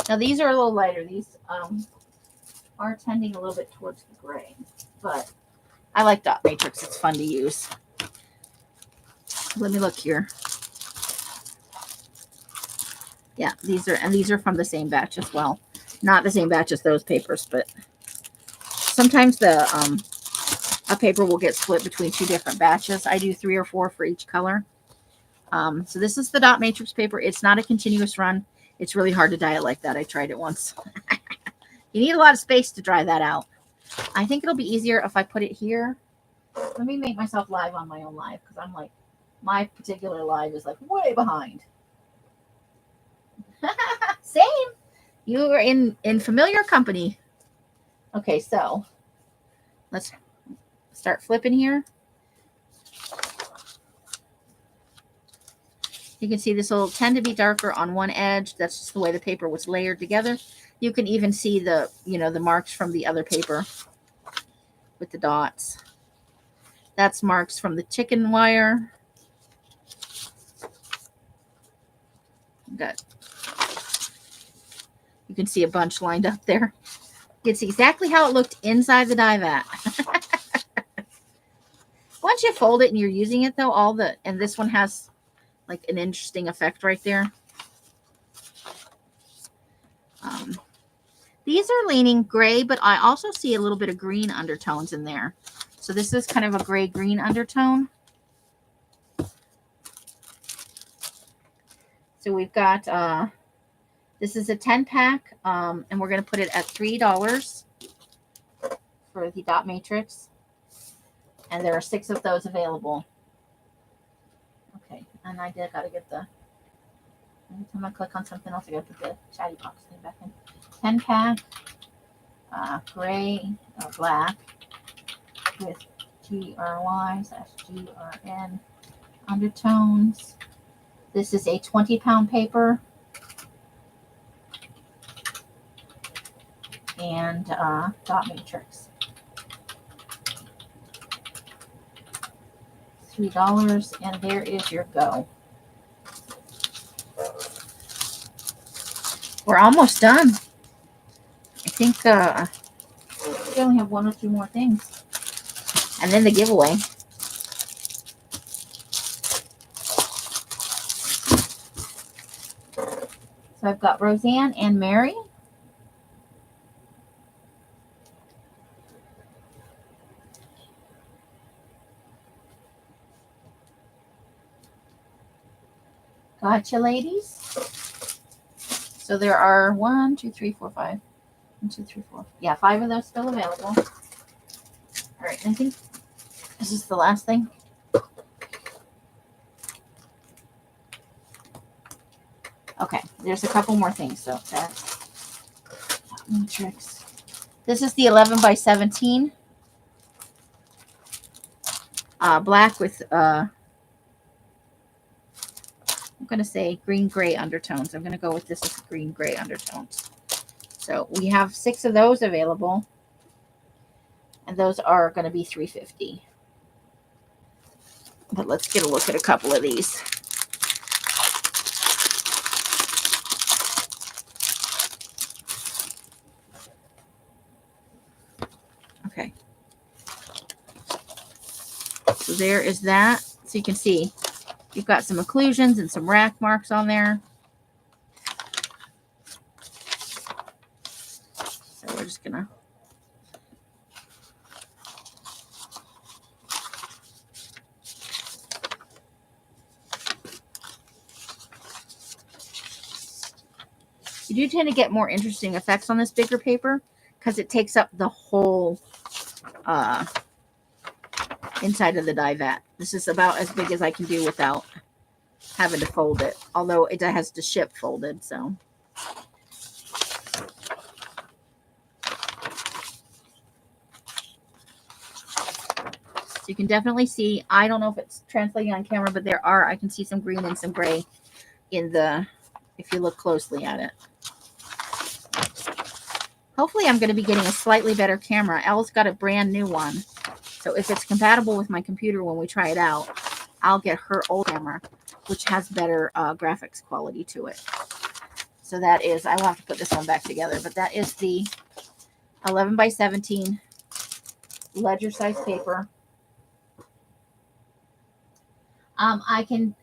Now these are a little lighter. These are tending a little bit towards the gray, but I like dot matrix. It's fun to use. Let me look here. Yeah, these are from the same batch as well. Not the same batch as those papers, but sometimes a paper will get split between 2 different batches. I do 3 or 4 for each color. So this is the dot matrix paper. It's not a continuous run. It's really hard to dye it like that. I tried it once. You need a lot of space to dry that out. I think it'll be easier if I put it here. Let me make myself live on my own live because I'm like, my particular live is like way behind. Same. You are in familiar company. Okay, so let's start flipping here. You can see this will tend to be darker on one edge. That's just the way the paper was layered together. You can even see the, the marks from the other paper with the dots. That's marks from the chicken wire. Got, you can see a bunch lined up there. It's exactly how it looked inside the die vat. Once you fold it and you're using it though, and this one has like an interesting effect right there. These are leaning gray, but I also see a little bit of green undertones in there. So this is kind of a gray-green undertone. So we've got, this is a 10-pack, and we're going to put it at $3 for the dot matrix. And there are 6 of those available. Okay, and I got to get the, every time I click on something else, I got to put the chatty box thing back in. 10-pack, gray or black with GRY/GRN undertones. This is a 20-pound paper. And dot matrix. $3, and there is your go. We're almost done. I think we only have 1 or 2 more things. And then the giveaway. So I've got Roseanne and Mary. Gotcha, ladies. So there are 1, 2, 3, 4, 5. 1, 2, 3, 4. Yeah, 5 of those still available. All right, I think this is the last thing. Okay, there's a couple more things. So that's matrix. This is the 11 by 17. Black with I'm going to say green-gray undertones. I'm going to go with this as green-gray undertones. So we have 6 of those available. And those are going to be $3.50. But let's get a look at a couple of these. Okay. So there is that. So you can see you've got some occlusions and some rack marks on there. So we're just going to you do tend to get more interesting effects on this bigger paper because it takes up the whole inside of the die vat. This is about as big as I can do without having to fold it, although it has to ship folded. So you can definitely see, I don't know if it's translating on camera, but I can see some green and some gray in the, if you look closely at it. Hopefully I'm going to be getting a slightly better camera. Elle's got a brand new one. So if it's compatible with my computer when we try it out, I'll get her old camera, which has better graphics quality to it. So that is, I will have to put this one back together, but that is the 11 by 17 ledger size paper. I do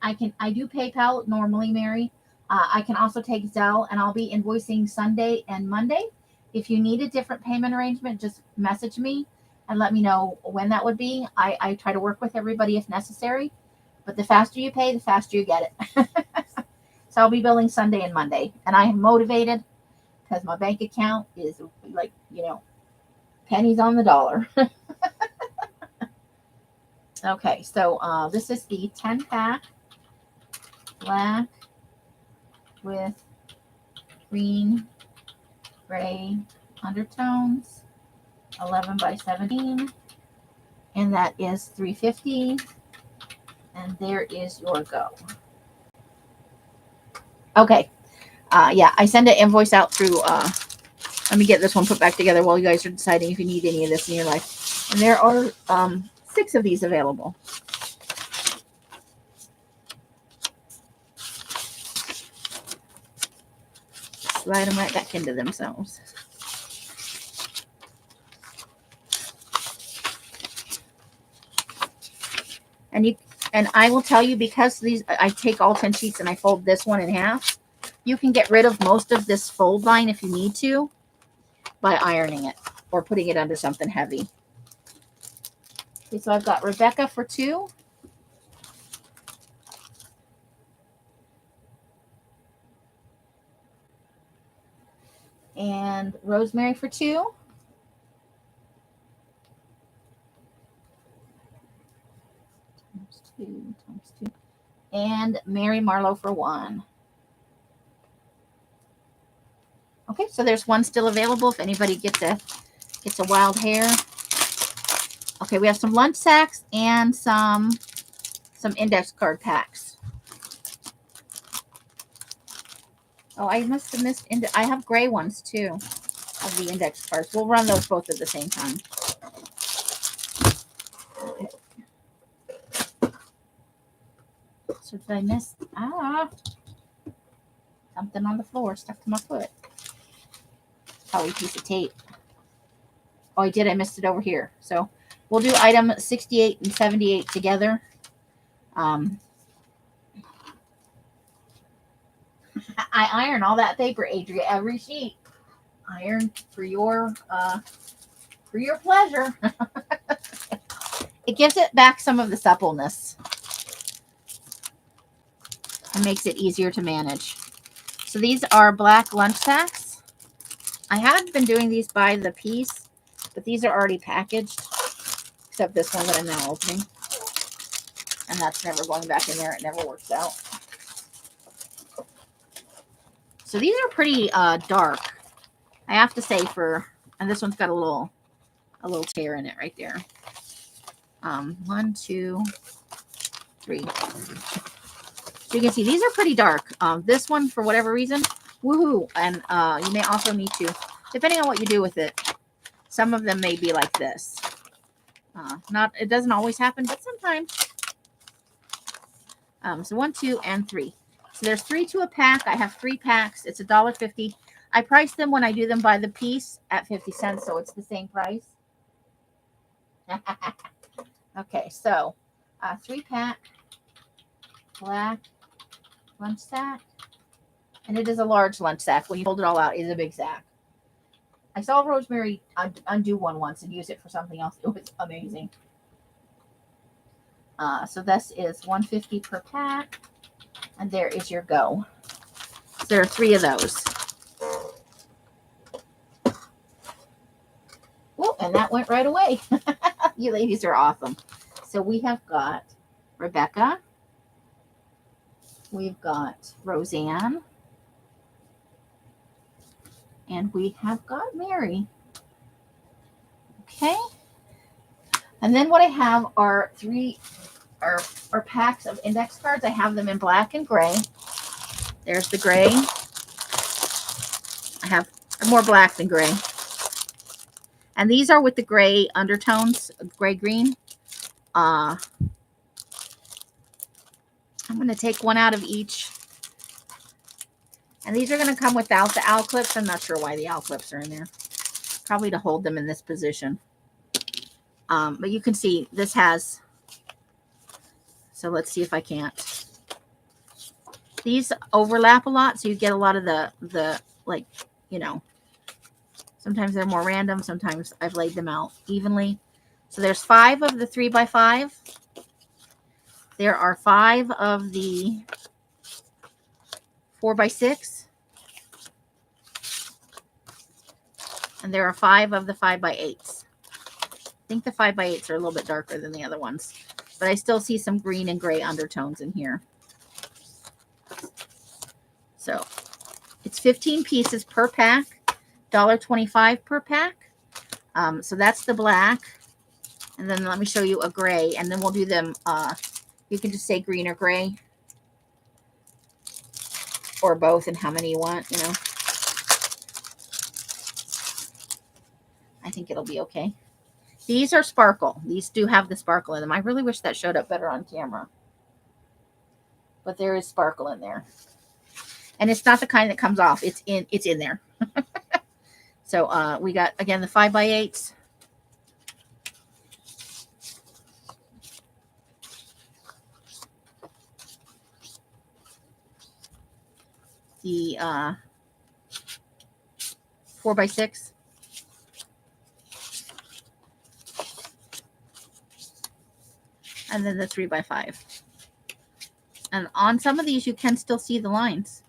PayPal normally, Mary. I can also take Zelle, and I'll be invoicing Sunday and Monday. If you need a different payment arrangement, just message me and let me know when that would be. I try to work with everybody if necessary, but the faster you pay, the faster you get it. So I'll be billing Sunday and Monday, and I am motivated because my bank account is like, pennies on the dollar. Okay, so this is the 10 pack black with green, gray undertones, 11 by 17, and that is $3.50. And there is your go. Okay. Yeah, I send an invoice out through, let me get this one put back together while you guys are deciding if you need any of this in your life. And there are 6 of these available. Slide them right back into themselves. And I will tell you, because these, I take all 10 sheets and I fold this one in half. You can get rid of most of this fold line if you need to by ironing it or putting it under something heavy. Okay, so I've got Rebecca for 2. And Rosemary for 2. Times 2. And Mary Marlowe for 1. Okay, so there's one still available if anybody gets a wild hair. Okay, we have some lunch sacks and some index card packs. Oh, I must have missed. I have gray ones too of the index cards. We'll run those both at the same time. Okay. So did I miss? Something on the floor stuck to my foot. Probably a piece of tape. Oh, I did. I missed it over here. So we'll do item 68 and 78 together. I iron all that paper, Adria, every sheet. Iron for your pleasure. It gives it back some of the suppleness and makes it easier to manage. So these are black lunch sacks. I had been doing these by the piece, but these are already packaged, except this one that I'm now opening. And that's never going back in there. It never works out. So these are pretty dark, I have to say, and this one's got a little tear in it right there. 1, 2, 3. So you can see these are pretty dark. This one, for whatever reason, woohoo! And you may also need to, depending on what you do with it, some of them may be like this. It doesn't always happen, but sometimes. So 1, 2, and 3. So there's 3 to a pack. I have 3 packs. It's $1.50. I price them when I do them by the piece at 50 cents, so it's the same price. Okay, so 3-pack black lunch sack, and it is a large lunch sack. When you fold it all out, it is a big sack. I saw Rosemary undo one once and use it for something else. It was amazing. So this is $1.50 per pack, and there is your go. So there are 3 of those. Oh, and that went right away. You ladies are awesome. So we have got Rebecca. We've got Roseanne. And we have got Mary. Okay. And then what I have are 3 packs of index cards. I have them in black and gray. There's the gray. I have more black than gray. And these are with the gray undertones, gray-green. I'm going to take one out of each. And these are going to come without the owl clips. I'm not sure why the owl clips are in there. Probably to hold them in this position. But you can see this has, so let's see if I can't. These overlap a lot, so you get a lot of the like, sometimes they're more random. Sometimes I've laid them out evenly. So there's 5 of the 3x5. There are 5 of the 4x6. And there are 5 of the 5x8s. I think the 5x8s are a little bit darker than the other ones, but I still see some green and gray undertones in here. So it's 15 pieces per pack, $1.25 per pack. So that's the black. And then let me show you a gray, and then we'll do them. You can just say green or gray, or both, and how many you want, you know. I think it'll be okay. These are sparkle. These do have the sparkle in them. I really wish that showed up better on camera. But there is sparkle in there. And it's not the kind that comes off. It's in there. So we got, again, the 5x8s. The 4x6. And then the 3x5. And on some of these, you can still see the lines.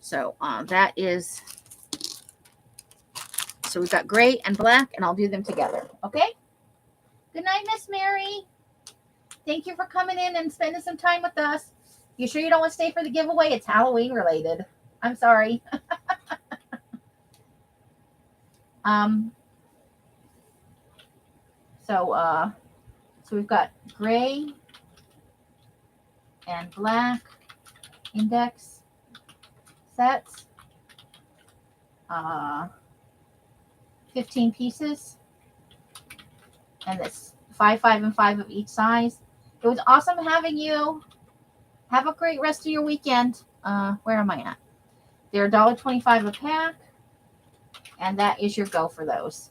So that is, so we've got gray and black, and I'll do them together. Okay? Good night, Miss Mary. Thank you for coming in and spending some time with us. You sure you don't want to stay for the giveaway? It's Halloween related. I'm sorry. So we've got gray and black index sets. 15 pieces. And it's 5, 5, and 5 of each size. It was awesome having you. Have a great rest of your weekend. Where am I at? They're $1.25 a pack. And that is your go for those.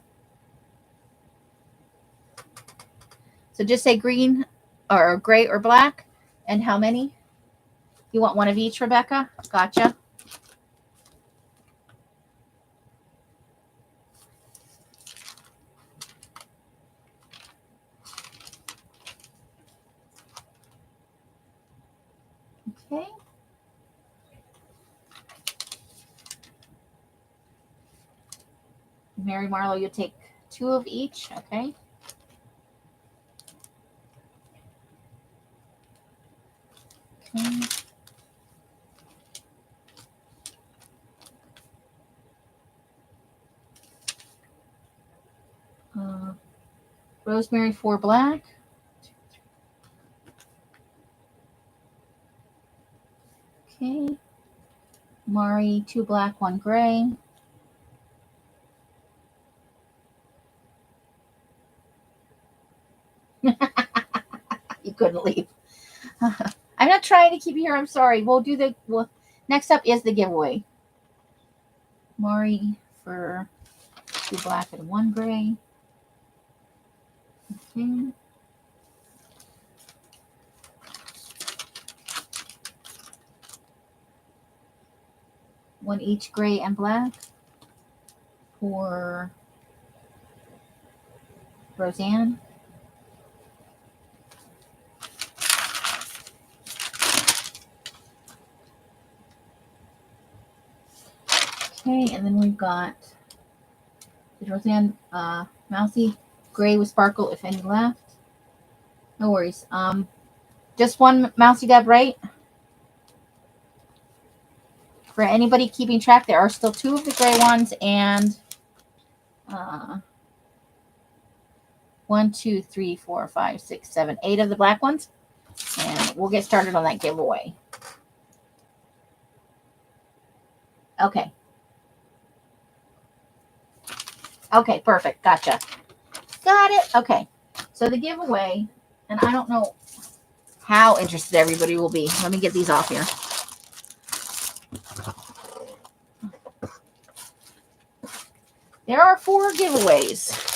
So just say green or gray or black. And how many? You want one of each, Rebecca? Gotcha. Okay. Mary Marlowe, you take 2 of each. Okay. Okay. Rosemary, 4 black. Okay. Mari, 2 black, 1 gray. You couldn't leave. I'm not trying to keep you here. I'm sorry. Next up is the giveaway. Mari for 2 black and 1 gray. Okay. One each gray and black for Roseanne. Okay, and then we've got Roseanne, Mousy, gray with sparkle, if any left. No worries. Just one Mousy Deb, right? For anybody keeping track, there are still 2 of the gray ones and 1, 2, 3, 4, 5, 6, 7, 8 of the black ones. And we'll get started on that giveaway. Okay. Okay, perfect. Gotcha. Got it. Okay. So the giveaway, and I don't know how interested everybody will be. Let me get these off here. There are 4 giveaways.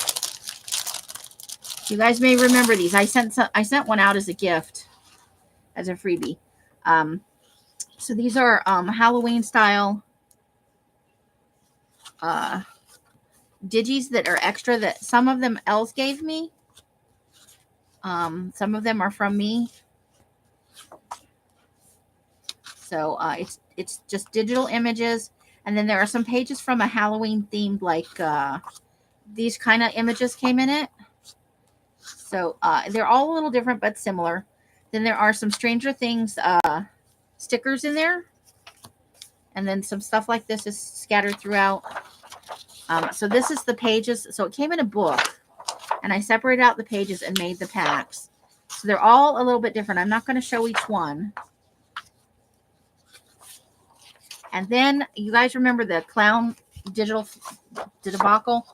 You guys may remember these. I sent one out as a gift, as a freebie. So these are Halloween style digis that are extra, that some of them Els gave me. Some of them are from me. So it's just digital images. And then there are some pages from a Halloween themed, like these kind of images came in it. So they're all a little different but similar. Then there are some Stranger Things stickers in there. And then some stuff like this is scattered throughout. So this is the pages. So it came in a book. And I separated out the pages and made the packs. So they're all a little bit different. I'm not going to show each one. And then you guys remember the clown digital debacle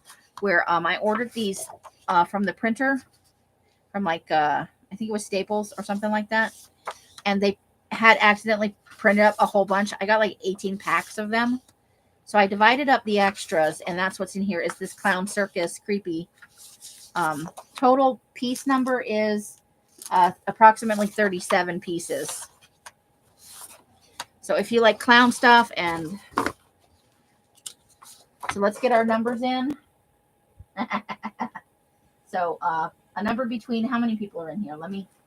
where I ordered these from the printer from like I think it was Staples or something like that. And they had accidentally printed up a whole bunch. I got like 18 packs of them. So I divided up the extras, and that's what's in here is this clown circus creepy. Total piece number is approximately 37 pieces. So if you like clown stuff, and so let's get our numbers in. So a number between, how many people are in here?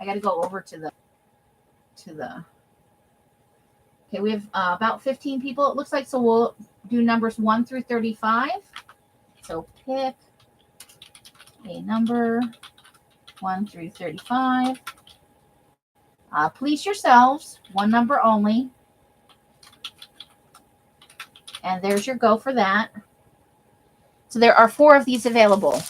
I got to go over to the, okay, we have about 15 people, it looks like. So we'll do numbers 1 through 35. So pick a number 1 through 35. Please yourselves, one number only. And there's your go for that. So there are 4 of these available.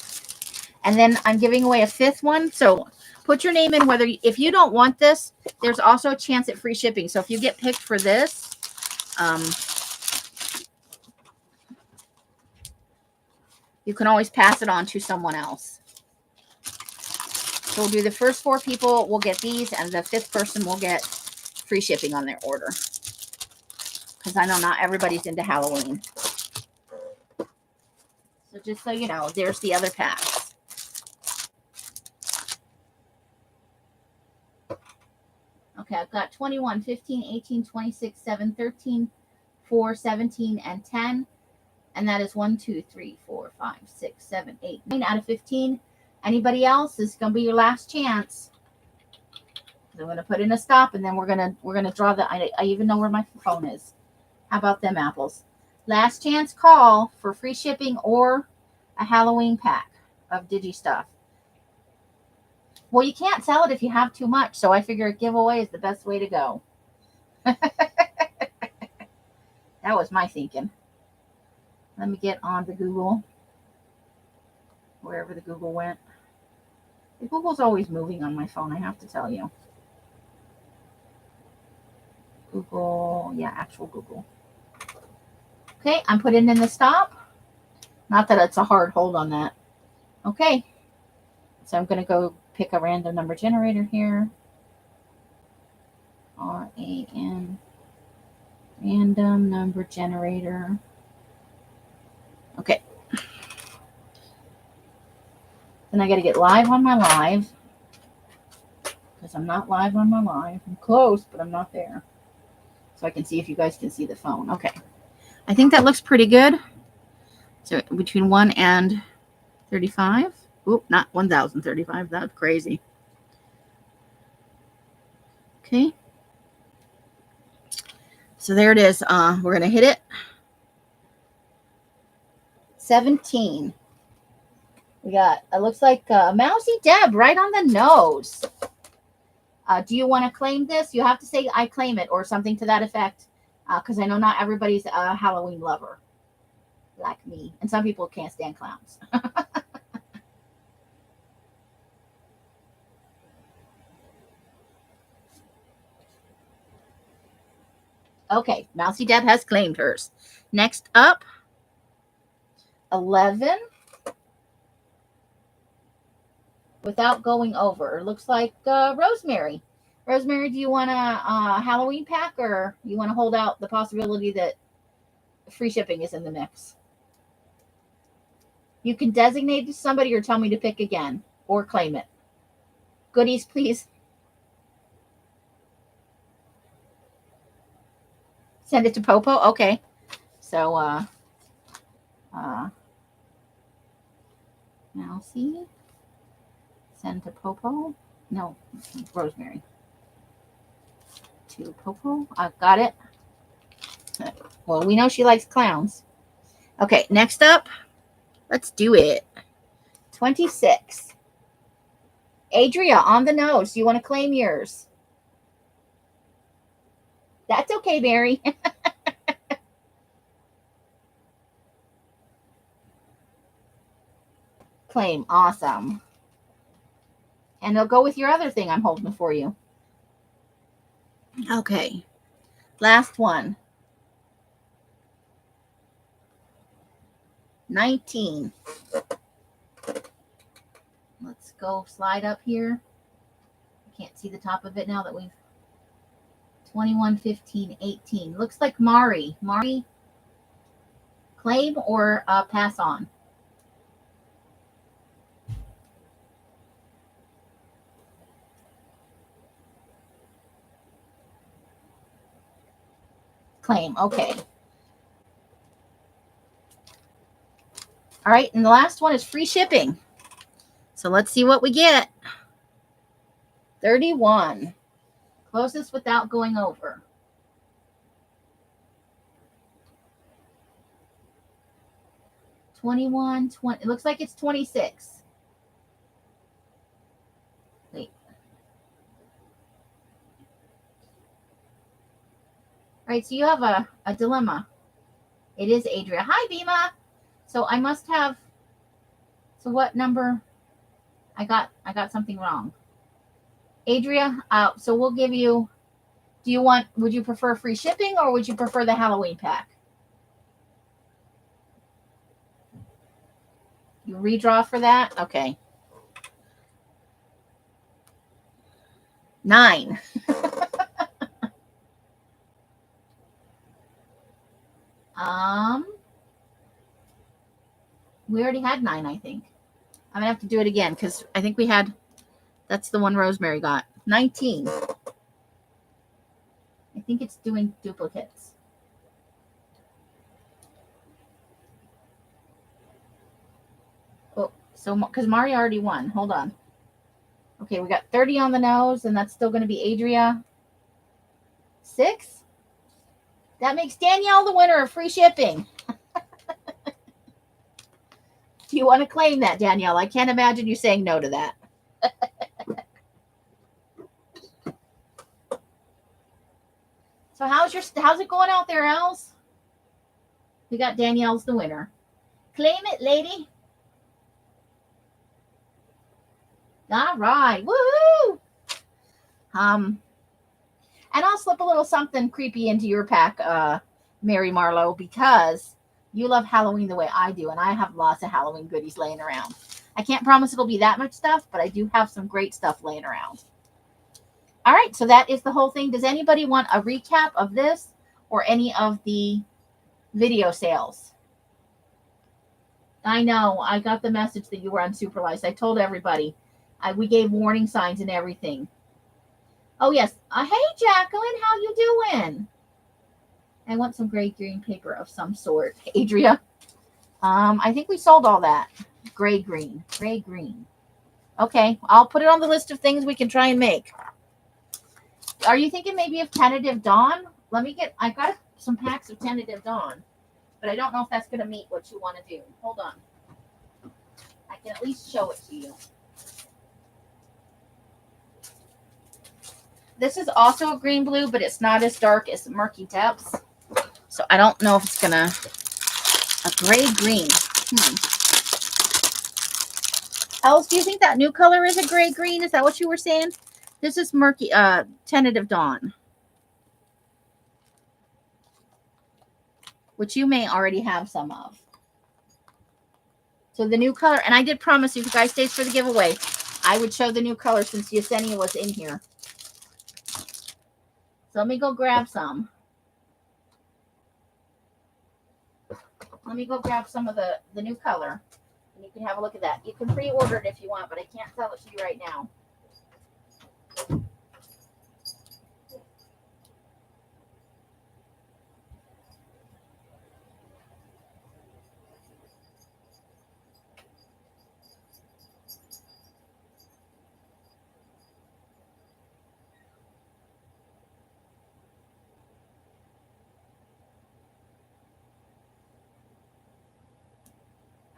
And then I'm giving away a 5th one. So put your name in. If you don't want this, there's also a chance at free shipping. So if you get picked for this, you can always pass it on to someone else. So we'll do the first 4 people will get these, and the 5th person will get free shipping on their order. Because I know not everybody's into Halloween. So just so you know, there's the other packs. Okay, I've got 21, 15, 18, 26, 7, 13, 4, 17, and 10. And that is 1, 2, 3, 4, 5, 6, 7, 8, 9 out of 15. Anybody else? This is going to be your last chance. I'm going to put in a stop, and then we're gonna draw the. I even know where my phone is. How about them apples? Last chance call for free shipping or a Halloween pack of Digi stuff. Well, you can't sell it if you have too much, so I figure a giveaway is the best way to go. That was my thinking. Let me get on the Google. Wherever the Google went. The Google's always moving on my phone, I have to tell you. Google, yeah, actual Google. Okay, I'm putting in the stop. Not that it's a hard hold on that. Okay, so I'm going to go pick a random number generator here. RAN, random number generator. Okay. Then I got to get live on my live. Because I'm not live on my live. I'm close, but I'm not there. So I can see if you guys can see the phone. Okay. I think that looks pretty good. So between 1 and 35. Oop, not 1,035. That's crazy. Okay. So there it is. We're going to hit it. 17. We got, it looks like Mousy Deb right on the nose. Do you want to claim this? You have to say I claim it or something to that effect. Because I know not everybody's a Halloween lover like me. And some people can't stand clowns. Okay, Mousy Deb has claimed hers. Next up, 11. Without going over. Looks like Rosemary. Rosemary, do you want a Halloween pack, or you want to hold out the possibility that free shipping is in the mix? You can designate somebody or tell me to pick again or claim it. Goodies, please. Send it to Popo? Okay. So, Mousy. Send to Popo. No, Rosemary. to Popo. I've got it. Well, we know she likes clowns. Okay, next up, let's do it. 26. Adria, on the nose. Do you want to claim yours? That's okay, Mary. Claim. Awesome. And they'll go with your other thing I'm holding for you. Okay. Last one. 19. Let's go slide up here. I can't see the top of it now that we've 21, 15, 18. Looks like Mari. Mari, claim or pass on? Claim. Okay. All right. And the last one is free shipping. So let's see what we get. 31. Closest without going over. 21, 20. It looks like it's 26. Wait. All right. So you have a dilemma. It is Adria. Hi, Bima. So I must have. So what number? I got something wrong. Adria, so we'll give you, would you prefer free shipping or would you prefer the Halloween pack? You redraw for that? Okay. 9. We already had 9, I think. I'm gonna have to do it again because I think we had, that's the one Rosemary got. 19. I think it's doing duplicates. Oh, so because Mari already won. Hold on. Okay, we got 30 on the nose, and that's still going to be Adria. 6. That makes Danielle the winner of free shipping. Do you want to claim that, Danielle? I can't imagine you saying no to that. So how's it going out there, Els? We got Danielle's the winner. Claim it, lady. All right. Woohoo! And I'll slip a little something creepy into your pack, Mary Marlowe, because you love Halloween the way I do, and I have lots of Halloween goodies laying around. I can't promise it'll be that much stuff, but I do have some great stuff laying around. All right, so that is the whole thing. Does anybody want a recap of this or any of the video sales? I know. I got the message that you were unsupervised. I told everybody. We gave warning signs and everything. Oh, yes. Hey, Jacqueline. How you doing? I want some gray-green paper of some sort. Adria. I think we sold all that. Gray-green. Gray-green. Okay. I'll put it on the list of things we can try and make. Are you thinking maybe of Tentative Dawn? I got some packs of Tentative Dawn, but I don't know if that's going to meet what you want to do. Hold on. I can at least show it to you. This is also a green blue, but it's not as dark as the Murky Depths. So I don't know if it's going to, a gray green. Els, do you think that new color is a gray green? Is that what you were saying? This is Murky, Tentative Dawn, which you may already have some of. So the new color, and I did promise you guys stays for the giveaway, I would show the new color since Yesenia was in here. So let me go grab some. Let me go grab some of the new color, and you can have a look at that. You can pre-order it if you want, but I can't tell it to you right now.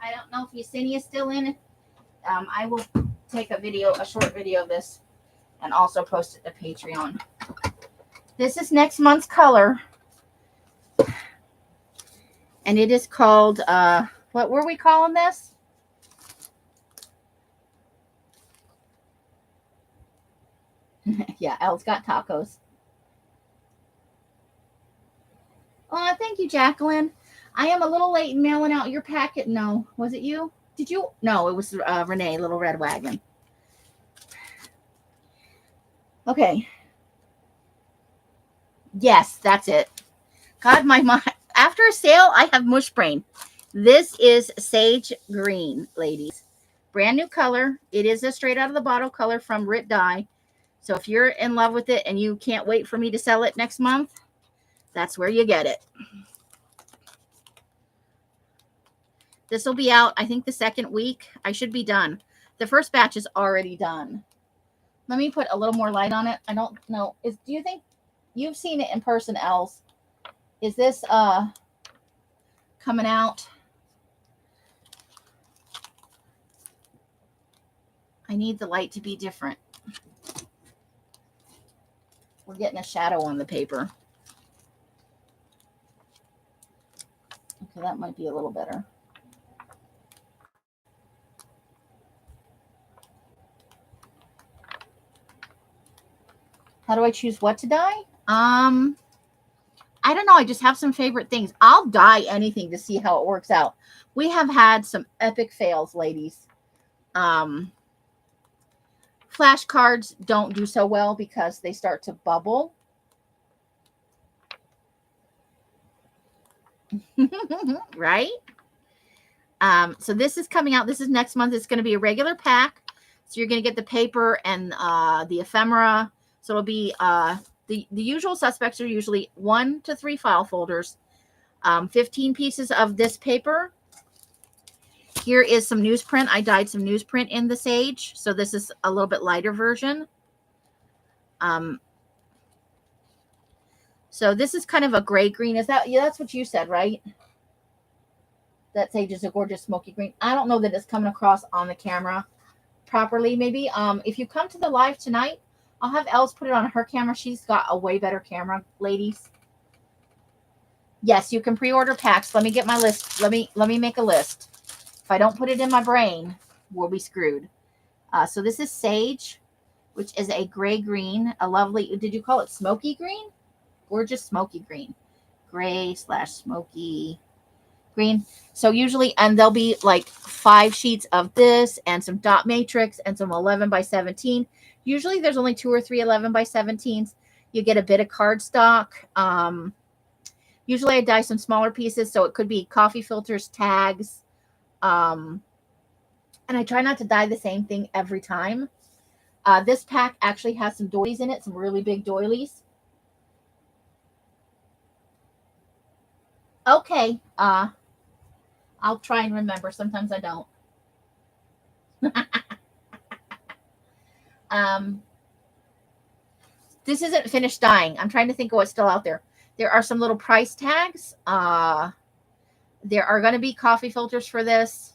I don't know if Yesenia's still in. I will take a short video of this, and also post it to Patreon. This is next month's color. And it is called, what were we calling this? Yeah, Elle's got tacos. Oh, thank you, Jacqueline. I am a little late in mailing out your packet. No, was it you? Did you? No, it was Renee, Little Red Wagon. Okay. Yes, that's it. God, my mind. After a sale, I have mush brain. This is Sage Green, ladies. Brand new color. It is a straight out of the bottle color from Rit Dye. So if you're in love with it and you can't wait for me to sell it next month, that's where you get it. This will be out, I think, the second week. I should be done. The first batch is already done. Let me put a little more light on it. I don't know. Do you think you've seen it in person, Els? Is this coming out? I need the light to be different. We're getting a shadow on the paper. Okay, that might be a little better. How do I choose what to dye? I don't know. I just have some favorite things. I'll dye anything to see how it works out. We have had some epic fails, ladies. Flashcards don't do so well because they start to bubble. Right? So this is coming out. This is next month. It's going to be a regular pack. So you're going to get the paper and the ephemera. So it'll be the usual suspects are usually 1 to 3 file folders, 15 pieces of this paper. Here is some newsprint. I dyed some newsprint in the Sage. So this is a little bit lighter version. So this is kind of a gray green. Is that, yeah, that's what you said, right? That Sage is a gorgeous smoky green. I don't know that it's coming across on the camera properly. Maybe if you come to the live tonight, I'll have Els put it on her camera. She's got a way better camera, ladies. Yes, you can pre-order packs. Let me get my list. Let me make a list. If I don't put it in my brain, we'll be screwed. So this is Sage, which is a gray green, a lovely, did you call it smoky green? Gorgeous smoky green. Gray / smoky green. So usually, and there'll be like 5 sheets of this and some dot matrix and some 11 by 17. Usually there's only 2 or 3 11 by 17s. You get a bit of cardstock. Usually I dye some smaller pieces, so it could be coffee filters, tags. And I try not to dye the same thing every time. This pack actually has some doilies in it, some really big doilies. Okay. I'll try and remember. Sometimes I don't. This isn't finished dyeing. I'm trying to think of what's still out there. There are some little price tags. There are going to be coffee filters for this.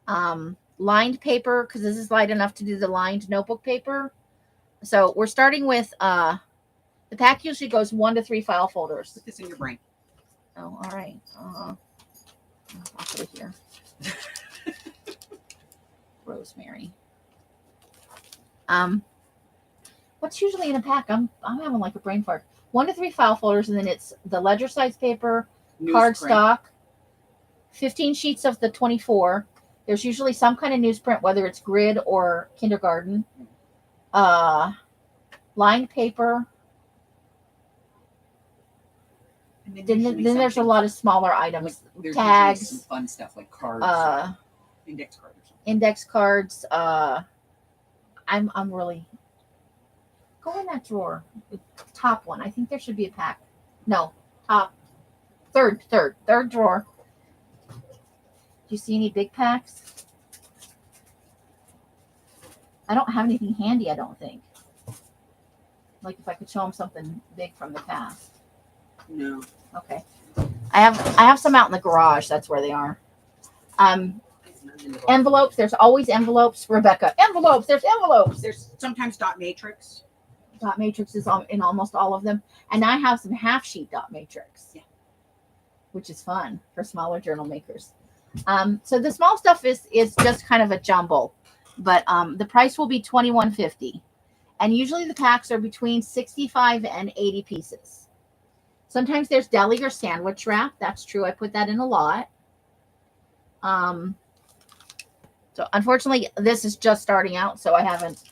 Lined paper, because this is light enough to do the lined notebook paper. So we're starting with, the pack usually goes 1 to 3 file folders. Put this in your brain. Oh, all right. I'll put it here. Rosemary. What's usually in a pack? I'm having like a brain fart. 1 to 3 file folders, and then it's the ledger size paper, cardstock, 15 sheets of the 24. There's usually some kind of newsprint, whether it's grid or kindergarten. Lined paper. Then there's a lot of smaller items. Like, tags. Some fun stuff like cards. Index cards or something. Index cards. I'm really... Go in that drawer. The top one. I think there should be a pack. No. Top. Third drawer. Do you see any big packs? I don't have anything handy, I don't think. Like if I could show them something big from the past. No. Okay. I have some out in the garage. That's where they are. Envelopes. There's always envelopes, Rebecca. Envelopes. There's envelopes. There's sometimes dot matrix. Dot matrix is in almost all of them, and I have some half sheet dot matrix, which is fun for smaller journal makers. So the small stuff is just kind of a jumble, but the price will be $21.50, and usually the packs are between 65 and 80 pieces. Sometimes there's deli or sandwich wrap. That's true. I put that in a lot. So unfortunately, this is just starting out, so I haven't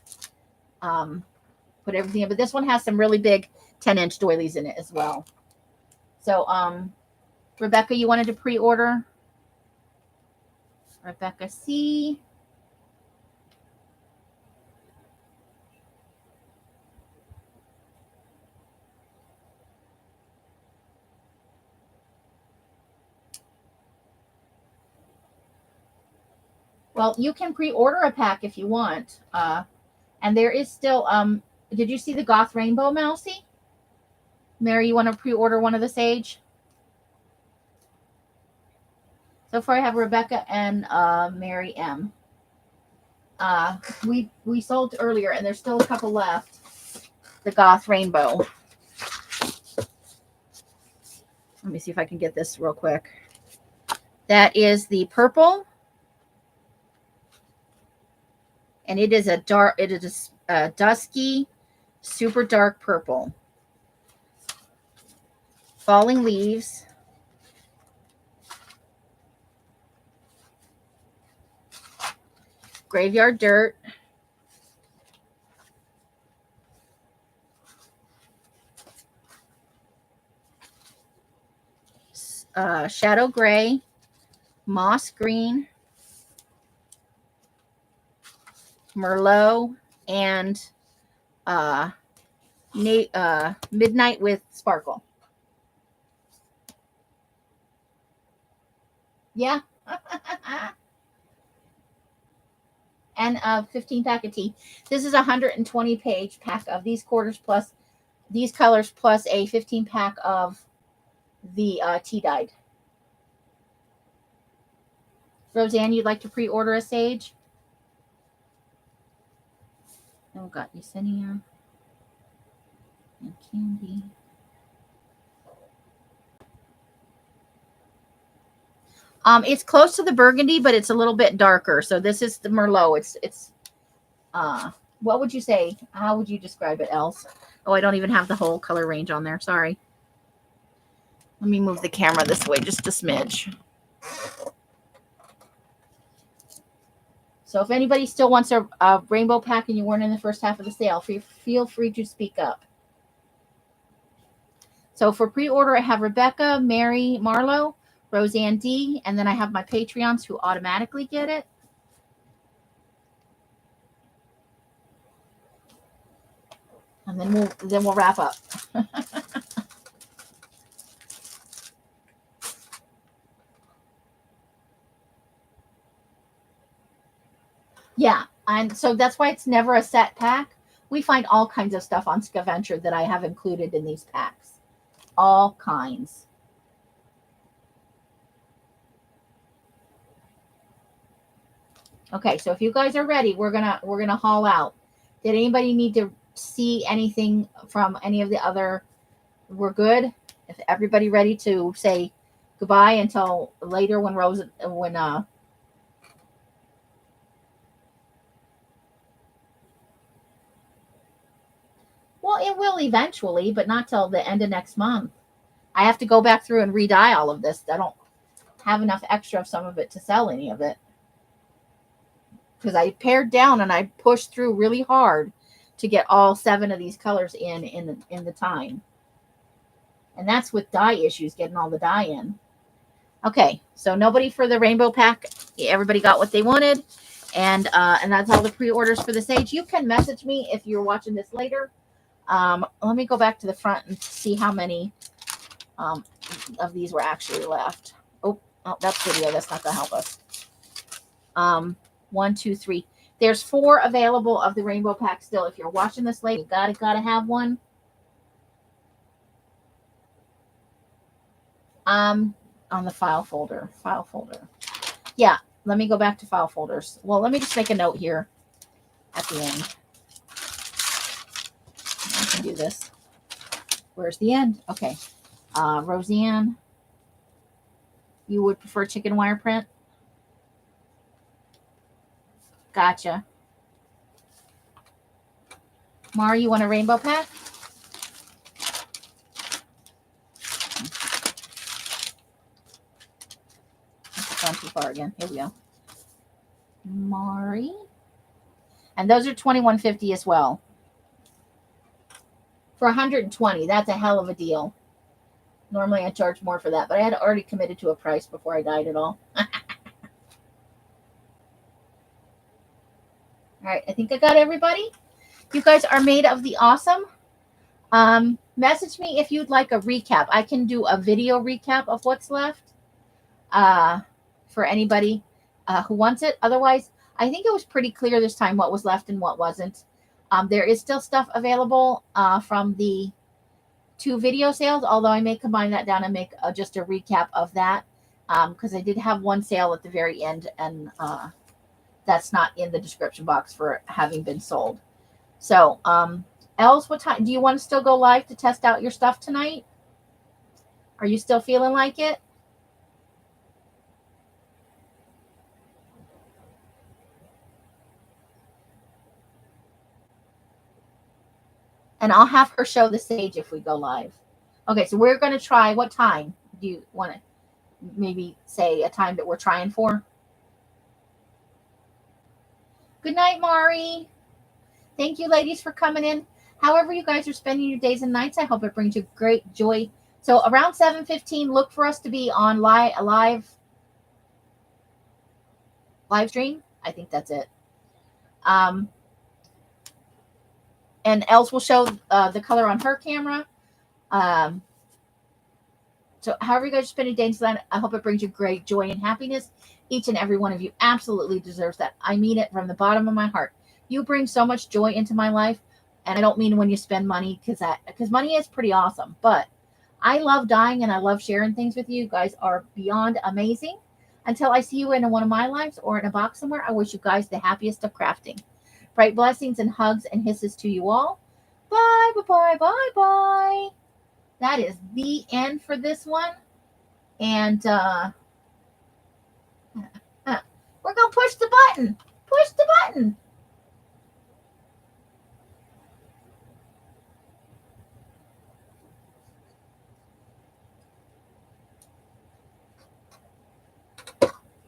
put everything in. But this one has some really big 10-inch doilies in it as well. So, Rebecca, you wanted to pre-order? Rebecca C. Well, you can pre-order a pack if you want. And there is still, did you see the Goth Rainbow, Mousy? Mary, you want to pre-order one of the Sage? So far I have Rebecca and Mary M. We sold earlier, and there's still a couple left. The Goth Rainbow. Let me see if I can get this real quick. That is the purple. And it is a dusky, super dark purple. Falling Leaves. Graveyard Dirt. Shadow Gray. Moss Green. Merlot, and Midnight with Sparkle. Yeah. And a 15 pack of tea. This is a 120 page pack of these quarters plus these colors plus a 15 pack of the tea dyed. Roseanne, you'd like to pre-order a Sage? Oh, got Yesenia and Candy. It's close to the burgundy, but it's a little bit darker. So this is the Merlot. It's what would you say? How would you describe it, Els? Oh, I don't even have the whole color range on there. Sorry. Let me move the camera this way just a smidge. So if anybody still wants a rainbow pack and you weren't in the first half of the sale, feel free to speak up. So for pre-order, I have Rebecca, Mary, Marlowe, Roseanne D, and then I have my Patreons who automatically get it. And then we'll wrap up. Yeah, and so that's why it's never a set pack. We find all kinds of stuff on Scaventure that I have included in these packs. All kinds. Okay, so if you guys are ready, we're gonna haul out. Did anybody need to see anything from any of the other? We're good. If everybody ready to say goodbye until later when well, it will eventually, but not till the end of next month. I have to go back through and re-dye all of this. I don't have enough extra of some of it to sell any of it. Because I pared down and I pushed through really hard to get all 7 of these colors in the time. And that's with dye issues, getting all the dye in. Okay, so nobody for the rainbow pack. Everybody got what they wanted. And that's all the pre-orders for the Sage. You can message me if you're watching this later. Let me go back to the front and see how many of these were actually left. Oh, that's video. That's not going to help us. 1, 2, 3. There's 4 available of the rainbow pack still. If you're watching this later, you gotta have one. On the file folder. Yeah, let me go back to file folders. Well, let me just make a note here at the end. I can do this. Where's the end? Okay. Roseanne, you would prefer chicken wire print? Gotcha. Mara, you want a rainbow pack? I've gone too far again. Here we go. Mari. And those are $21.50 as well. For $120, that's a hell of a deal. Normally I charge more for that, but I had already committed to a price before I dyed it all. All right, I think I got everybody. You guys are made of the awesome. Message me if you'd like a recap. I can do a video recap of what's left for anybody who wants it. Otherwise, I think it was pretty clear this time what was left and what wasn't. There is still stuff available from the 2 video sales, although I may combine that down and make just a recap of that because I did have one sale at the very end, and that's not in the description box for having been sold. So, Els, what time do you want to still go live to test out your stuff tonight? Are you still feeling like it? And I'll have her show the sage if we go live. Okay, so we're going to try. What time do you want to maybe say a time that we're trying for? Good night, Mari. Thank you, ladies, for coming in. However you guys are spending your days and nights, I hope it brings you great joy. So around 7:15, look for us to be on live stream. I think that's it. And Els will show the color on her camera. So however you guys are spending days and nights, I hope it brings you great joy and happiness. Each and every one of you absolutely deserves that. I mean it from the bottom of my heart. You bring so much joy into my life. And I don't mean when you spend money, because money is pretty awesome. But I love dying and I love sharing things with you. You guys are beyond amazing. Until I see you in one of my lives or in a box somewhere, I wish you guys the happiest of crafting. Bright blessings and hugs and hisses to you all. Bye, bye, bye, bye, bye. That is the end for this one. And we're going to push the button. Push the button.